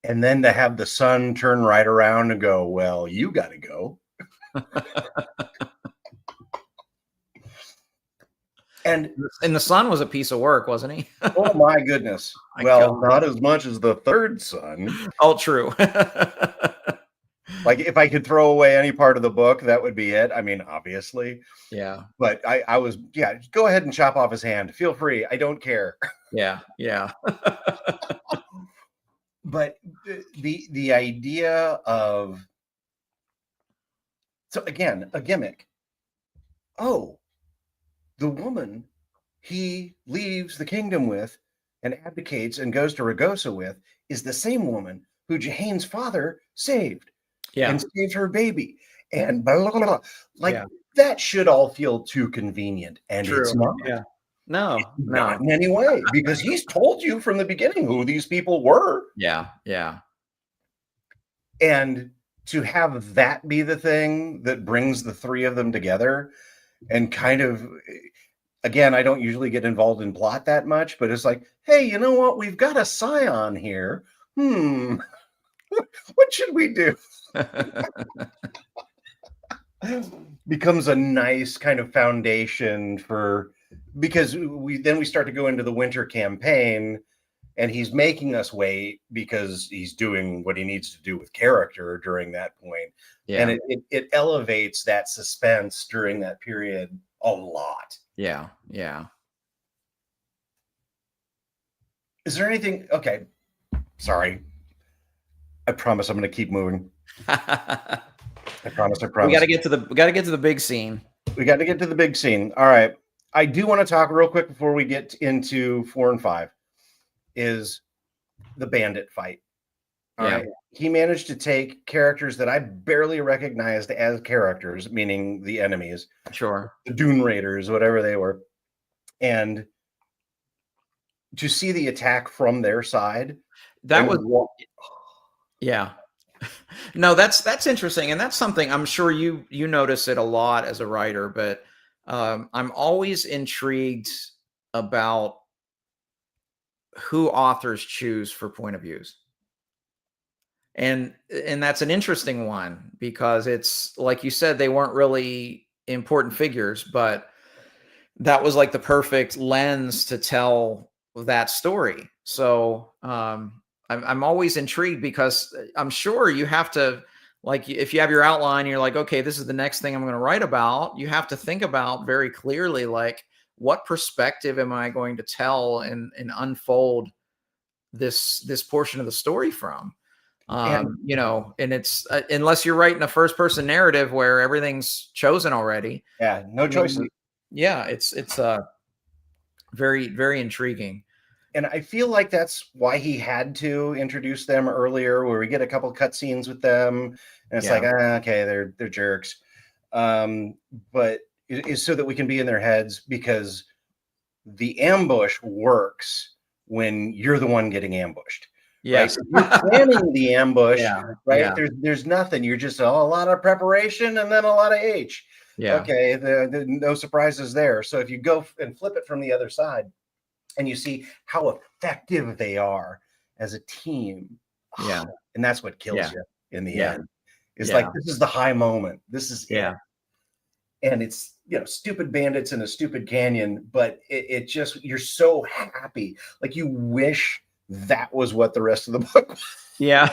And then to have the son turn right around and go, well, you got to go. And the son was a piece of work, wasn't he? oh my goodness. My Well, God. not as much as the third son. Oh, true. Like if I could throw away any part of the book, that would be it. I mean, obviously. Yeah. But I was, yeah, go ahead and chop off his hand. Feel free. I don't care. Yeah. Yeah. But the idea of, so again, a gimmick. Oh, the woman he leaves the kingdom with and abdicates and goes to Ragosa with is the same woman who Jahane's father saved and saved her baby. And blah, blah, blah, blah. Like that should all feel too convenient. And it's not. Yeah. No, Not in any way, because he's told you from the beginning who these people were. Yeah. Yeah. And to have that be the thing that brings the three of them together and kind of, again, I don't usually get involved in plot that much, but it's like, hey, you know what? We've got a scion here. What should we do? Becomes a nice kind of foundation for, because we start to go into the winter campaign and he's making us wait because he's doing what he needs to do with character during that point. Yeah. And it elevates that suspense during that period a lot. Yeah. Yeah. Is there anything? Okay. Sorry. I promise I'm going to keep moving. I promise. We got to get to the big scene. We got to get to the big scene. All right. I do want to talk real quick before we get into 4 and 5 is the bandit fight. All right. He managed to take characters that I barely recognized as characters, meaning the enemies. Sure. The Dune Raiders, whatever they were. And to see the attack from their side. That was, yeah. No, that's interesting. And that's something I'm sure you notice it a lot as a writer, but I'm always intrigued about who authors choose for point of views. And that's an interesting one because it's like you said, they weren't really important figures, but that was like the perfect lens to tell that story. So I'm always intrigued because I'm sure you have to, like, if you have your outline, you're like, okay, this is the next thing I'm going to write about. You have to think about very clearly, like, what perspective am I going to tell and unfold this portion of the story from? You know, and it's unless you're writing a first person narrative where everything's chosen already. Yeah, no choices. Yeah, it's very, very intriguing. And I feel like that's why he had to introduce them earlier, where we get a couple cutscenes with them, and it's like, okay, they're jerks. But it's so that we can be in their heads, because the ambush works when you're the one getting ambushed. Yes. Right? You're planning the ambush, right? Yeah. There's nothing. You're just a lot of preparation and then a lot of H. Yeah. Okay, no surprises there. So if you go and flip it from the other side, and you see how effective they are as a team. Yeah. And that's what kills you in the end. It's like, this is the high moment. This is it. And it's, you know, stupid bandits in a stupid canyon, but it just, you're so happy. Like you wish that was what the rest of the book was. Yeah.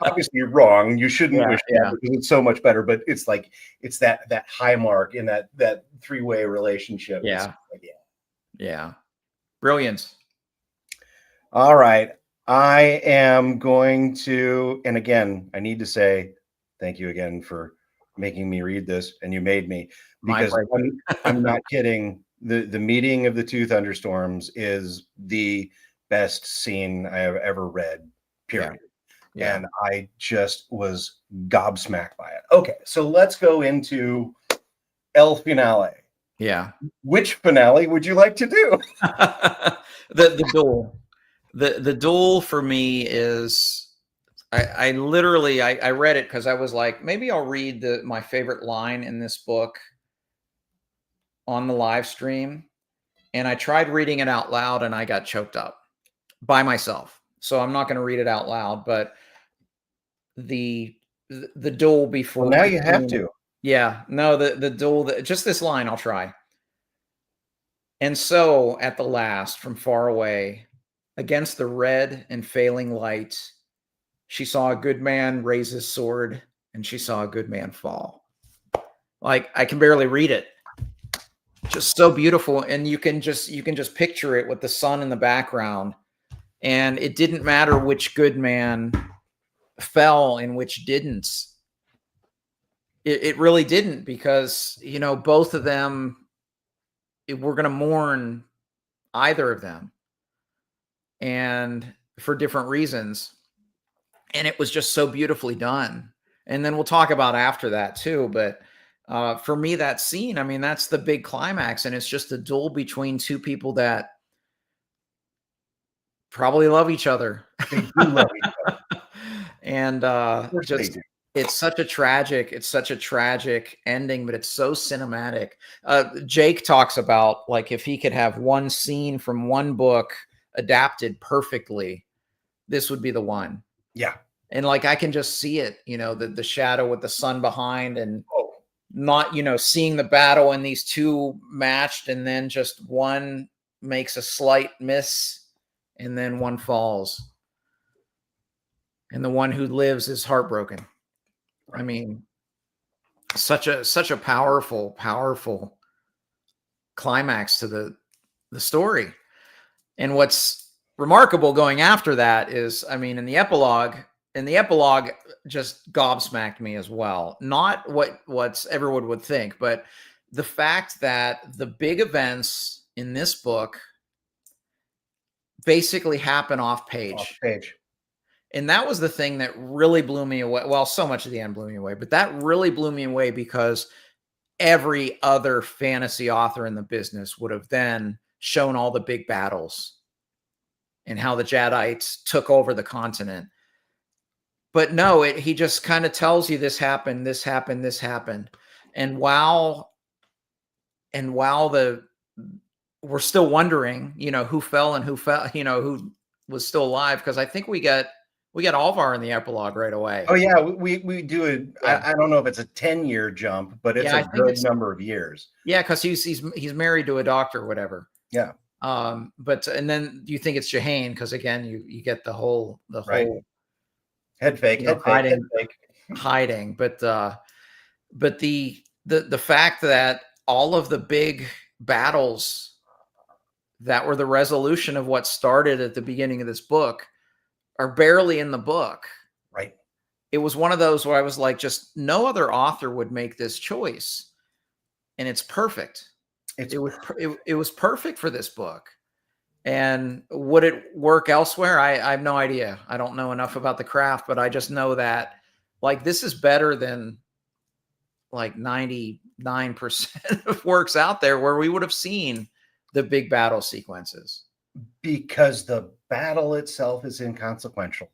Obviously you're wrong. You shouldn't wish that because it's so much better, but it's like, it's that high mark in that three-way relationship. Yeah. Yeah. Brilliance. All right. I am going to, and again, I need to say thank you again for making me read this, and you made me, because I'm not kidding. The meeting of the two thunderstorms is the best scene I have ever read, period. Yeah. And I just was gobsmacked by it. Okay, so let's go into El Finale. Yeah. Which finale would you like to do? The duel. The duel for me is, I literally read it because I was like, maybe I'll read my favorite line in this book on the live stream. And I tried reading it out loud and I got choked up by myself. So I'm not going to read it out loud, but the duel before. Well, now you have to. Yeah, no, the duel, just this line, I'll try. And so at the last, from far away, against the red and failing light, she saw a good man raise his sword, and she saw a good man fall. Like, I can barely read it. Just so beautiful. And you can just picture it with the sun in the background. And it didn't matter which good man fell and which didn't. It really didn't, because, you know, both of them, we're going to mourn either of them, and for different reasons. And it was just so beautifully done. And then we'll talk about after that too. But for me, that scene, I mean, that's the big climax. And it's just a duel between two people that probably love each other. They do love each other. And just, it's such a tragic ending, but it's so cinematic. Jake talks about, like, if he could have one scene from one book adapted perfectly, this would be the one. Yeah. And like, I can just see it, you know, the shadow with the sun behind, and not, you know, seeing the battle and these two matched, and then just one makes a slight miss and then one falls. And the one who lives is heartbroken. Right. I mean, such a powerful climax to the story. And what's remarkable going after that is, I mean, in the epilogue just gobsmacked me as well. Not what's everyone would think, but the fact that the big events in this book basically happen off page. Off page. And that was the thing that really blew me away. Well, so much of the end blew me away, but that really blew me away, because every other fantasy author in the business would have then shown all the big battles and how the Jedites took over the continent. But no, he just kind of tells you this happened, this happened, this happened. And while we're still wondering, you know, who fell and who fell, you know, who was still alive, because I think we got Alvar in the epilogue right away. Oh yeah, we do it. Yeah. I don't know if it's a 10-year jump, but it's a good number of years. Yeah, because he's married to a doctor or whatever. Yeah. But and then you think it's Jahane, because again you get the whole head fake, you know, hiding. But the fact that all of the big battles that were the resolution of what started at the beginning of this book are barely in the book. Right. It was one of those where I was like, just no other author would make this choice. And it's perfect. It was perfect for this book. And would it work elsewhere? I have no idea. I don't know enough about the craft, but I just know that, like, this is better than like 99% of works out there where we would have seen the big battle sequences. Because the battle itself is inconsequential.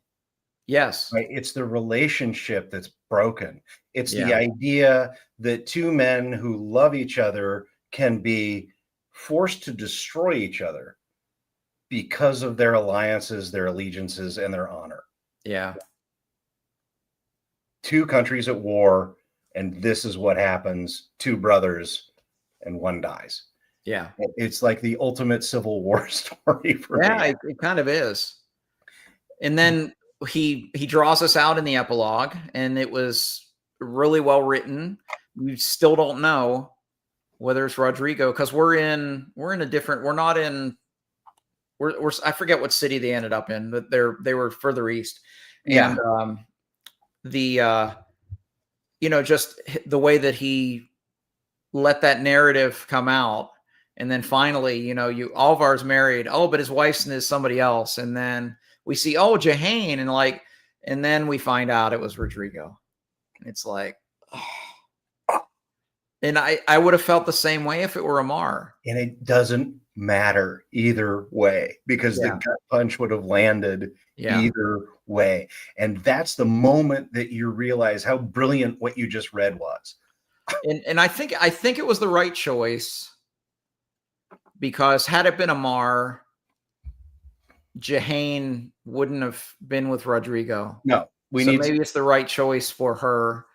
Yes. Right? It's the relationship that's broken. It's the idea that two men who love each other can be forced to destroy each other because of their alliances, their allegiances, and their honor. Yeah. Two countries at war, and this is what happens. Two brothers, and one dies. Yeah. It's like the ultimate Civil War story for me. Yeah, it kind of is. And then he draws us out in the epilogue, and it was really well written. We still don't know whether it's Rodrigo, because we're in a different, I forget what city they ended up in, but they were further east. Yeah. And you know, just the way that he let that narrative come out. And then finally, you know, Alvar's married. Oh, but his wife's is somebody else. And then we see, oh, Jahane. And then we find out it was Rodrigo. And it's like, oh. And I would have felt the same way if it were Amar. And it doesn't matter either way, because the gut punch would have landed either way. And that's the moment that you realize how brilliant what you just read was. And I think it was the right choice. Because had it been Amar, Jahane wouldn't have been with Rodrigo. No, maybe it's the right choice for her.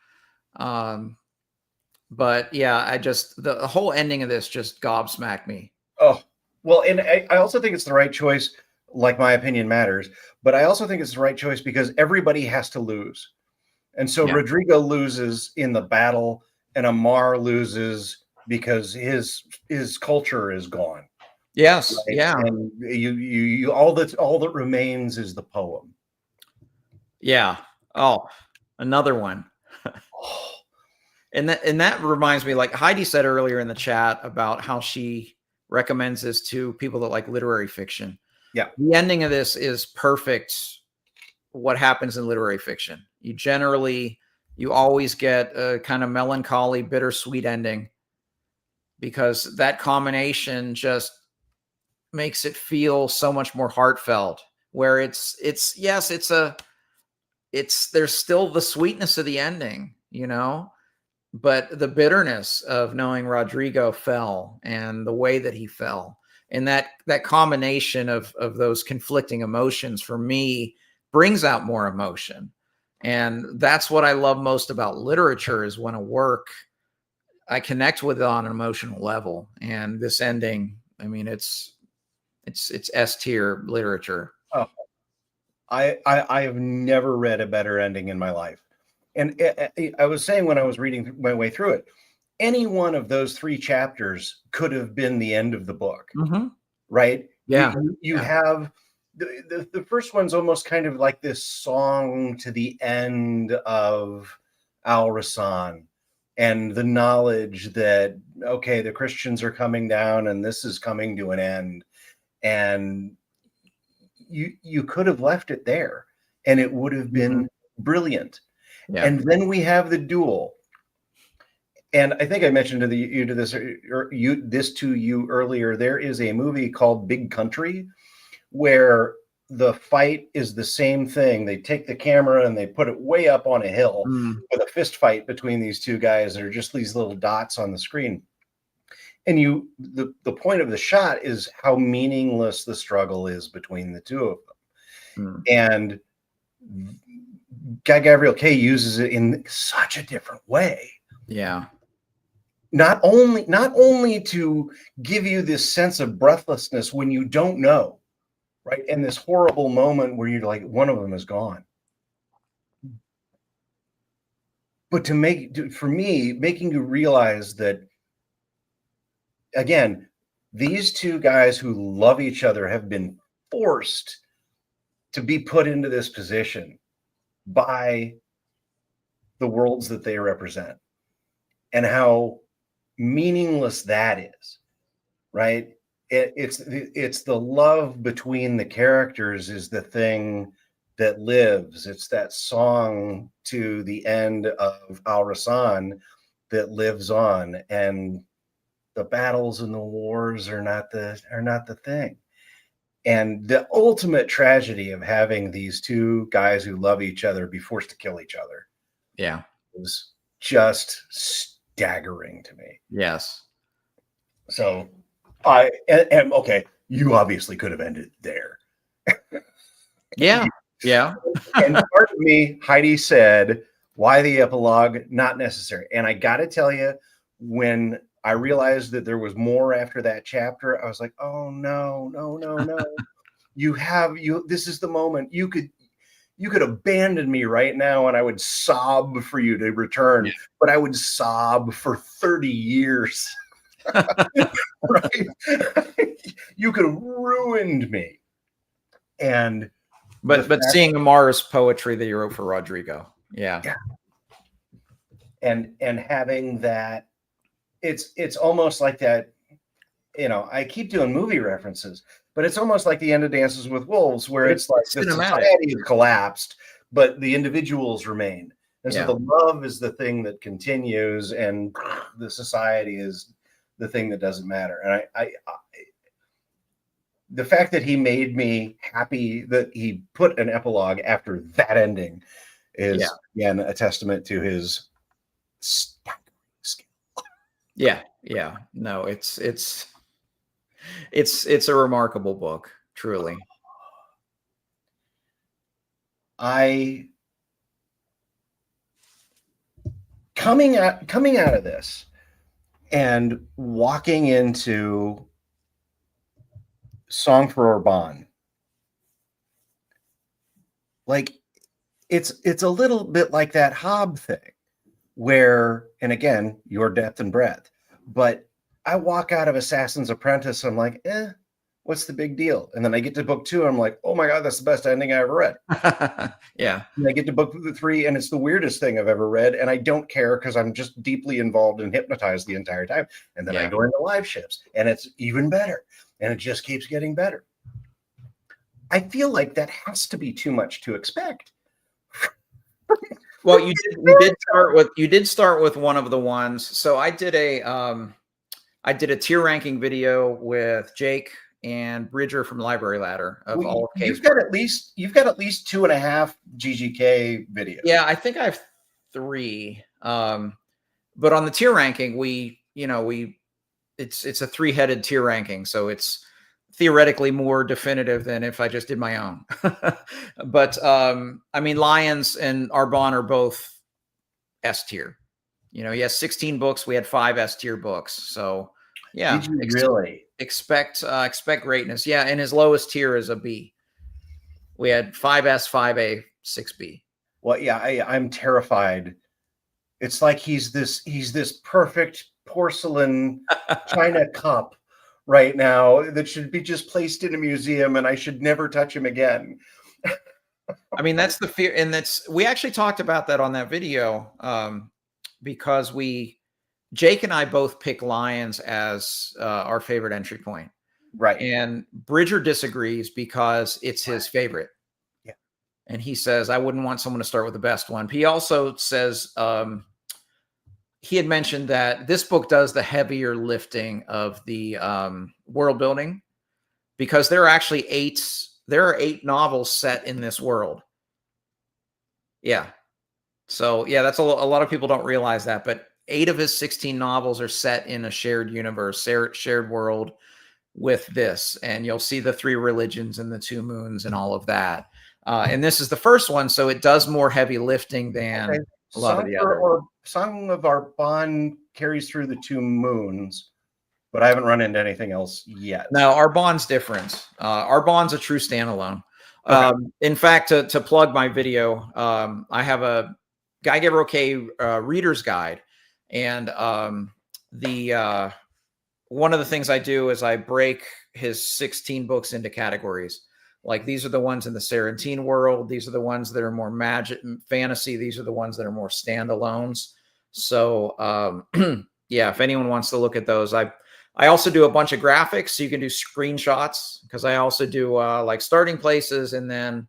But yeah, the whole ending of this just gobsmacked me. Oh, well, and I also think it's the right choice. Like, my opinion matters, but I also think it's the right choice because everybody has to lose. And so Yeah. Rodrigo loses in the battle, and Amar loses because his culture is gone. Yes. Right? Yeah. And you all that remains is the poem. Yeah. Oh, another one. And that reminds me, like Heidi said earlier in the chat about how she recommends this to people that like literary fiction. Yeah. The ending of this is perfect. What happens in literary fiction? You always get a kind of melancholy, bittersweet ending because that combination just makes it feel so much more heartfelt. Where yes, there's still the sweetness of the ending, but the bitterness of knowing Rodrigo fell and the way that he fell, and that combination of those conflicting emotions for me brings out more emotion. And that's what I love most about literature, is when a work I connect with it on an emotional level. And this ending, I mean, it's S tier literature. Oh, I have never read a better ending in my life. And I was saying when I was reading my way through it, any one of those 3 chapters could have been the end of the book, Mm-hmm. right? Yeah. You have the first one's almost kind of like this song to the end of Al-Rassan, and the knowledge that, okay, the Christians are coming down and this is coming to an end. And you could have left it there and it would have been brilliant. Yeah. And then we have the duel. And I think I mentioned this to you earlier. There is a movie called Big Country where the fight is the same thing. They take the camera and they put it way up on a hill with a fist fight between these two guys that are just these little dots on the screen. And the point of the shot is how meaningless the struggle is between the two of them. And Guy Gavriel Kay uses it in such a different way. Yeah. Not only to give you this sense of breathlessness when you don't know, right? And this horrible moment where you're like, one of them is gone. But for me, making you realize that, again, these two guys who love each other have been forced to be put into this position by the worlds that they represent, and how meaningless that is, right? It's the love between the characters is the thing that lives. It's that song to the end of Al-Rassan that lives on, and the battles and the wars are not the thing. And the ultimate tragedy of having these two guys who love each other be forced to kill each other, Yeah, was just staggering to me. Yes. So I am okay. You obviously could have ended there. Yeah. Yeah. And part of me, Heidi said, why the epilogue? Not necessary. And I got to tell you, when I realized that there was more after that chapter, I was like, oh no. This is the moment. You could abandon me right now and I would sob for you to return, but I would sob for 30 years. Right? You could have ruined me. And but seeing Amar's poetry that you wrote for Rodrigo. Yeah. And having that, it's almost like that, I keep doing movie references, but it's almost like the end of Dances with Wolves, where it's like the society has collapsed, but the individuals remain. And so the love is the thing that continues, and the society is the thing that doesn't matter. And I the fact that he made me happy that he put an epilogue after that ending is, again, a testament to his staggering skill. Yeah. No, it's a remarkable book, truly. Coming out of this and walking into Song for Orban. Like it's a little bit like that Hobb thing where, and again, your depth and breadth, but I walk out of Assassin's Apprentice, I'm like, what's the big deal? And then I get to book 2, I'm like, oh my God, that's the best ending I ever read. Yeah. And I get to book 3, and it's the weirdest thing I've ever read, and I don't care because I'm just deeply involved and hypnotized the entire time. And then I go into live ships, and it's even better, and it just keeps getting better. I feel like that has to be too much to expect. Well, you did start with one of the ones. So I did a tier ranking video with Jake and Bridger from Library Ladder of all of Kay's. You've got at least 2.5 GGK videos. Yeah, I think I have 3. But on the tier ranking, it's a 3-headed tier ranking, so it's theoretically more definitive than if I just did my own. But I mean, Lions and Arbonne are both S tier. He has 16 books. We had 5 S tier books. So yeah, did you really expect greatness? Yeah, and his lowest tier is a B. We had 5S, 5A, 6B. Well, yeah, I'm terrified. It's like he's this perfect porcelain china cup right now that should be just placed in a museum, and I should never touch him again. I mean, that's the fear, and we actually talked about that on that video, because Jake and I both pick Lions as our favorite entry point. Right. And Bridger disagrees because it's his favorite. Yeah. And he says, I wouldn't want someone to start with the best one. He also says, he had mentioned that this book does the heavier lifting of the world building, because there are 8 novels set in this world. Yeah. So yeah, that's a lot of people don't realize that, but 8 of his 16 novels are set in a shared universe, shared world with this. And you'll see the 3 religions and the 2 moons and all of that. And this is the first one. So it does more heavy lifting than a lot of the other. Song of Arbonne carries through the 2 moons, but I haven't run into anything else yet. No, Arbonne's different. Arbonne's a true standalone. Okay. In fact, to plug my video, I have a Guy Gavriel Kay reader's guide, and one of the things I do is I break his 16 books into categories. Like, these are the ones in the Sarantine world. These are the ones that are more magic and fantasy. These are the ones that are more standalones. So yeah, if anyone wants to look at those, I also do a bunch of graphics, so you can do screenshots, because I also do like starting places, and then,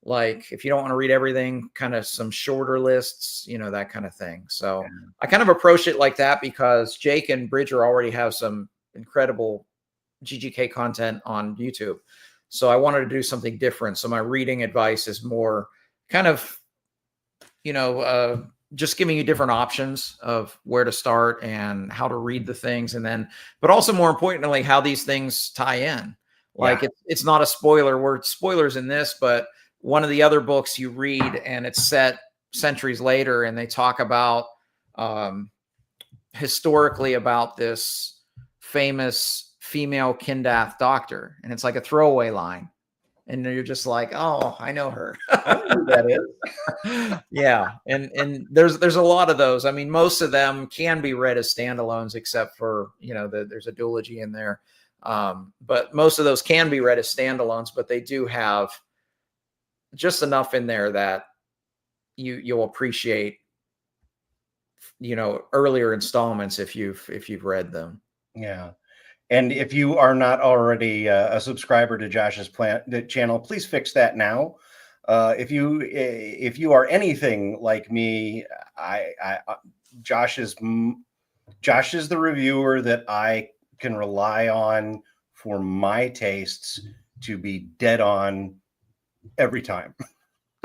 like, if you don't want to read everything, kind of some shorter lists, that kind of thing. So I kind of approach it like that because Jake and Bridger already have some incredible GGK content on YouTube. So I wanted to do something different. So my reading advice is more kind of, just giving you different options of where to start and how to read the things. And then, but also more importantly, how these things tie in. Like, it's not a spoiler. We're spoilers in this, but one of the other books you read and it's set centuries later, and they talk about historically about this famous female Kindath doctor, and it's like a throwaway line, and you're just like, oh, I know her. I know who that is. Yeah, and there's a lot of those. I mean, most of them can be read as standalones, except for there's a duology in there, but most of those can be read as standalones. But they do have just enough in there that you'll appreciate earlier installments if you've read them. Yeah. And if you are not already a subscriber to Josh's channel, please fix that now. If you are anything like me, Josh is the reviewer that I can rely on for my tastes to be dead on every time.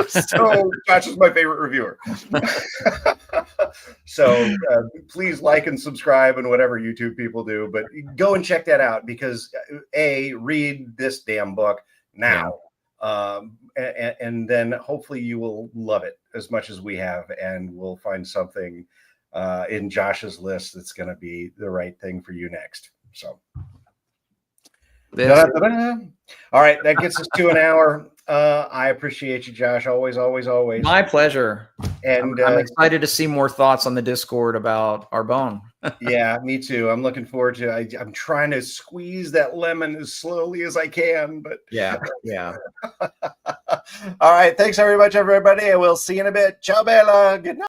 So Josh is my favorite reviewer. So please like and subscribe and whatever YouTube people do, but go and check that out, because read this damn book now. And then hopefully you will love it as much as we have, and we'll find something in Josh's list that's going to be the right thing for you next. So Da-da-da-da. All right, that gets us to an hour. I appreciate you, Josh. Always, always, always. My pleasure. And I'm excited to see more thoughts on the Discord about Arbonne. Yeah, me too. I'm looking forward to. I'm trying to squeeze that lemon as slowly as I can, but yeah. All right, thanks very much, everybody, and we'll see you in a bit. Ciao, Bella. Good night.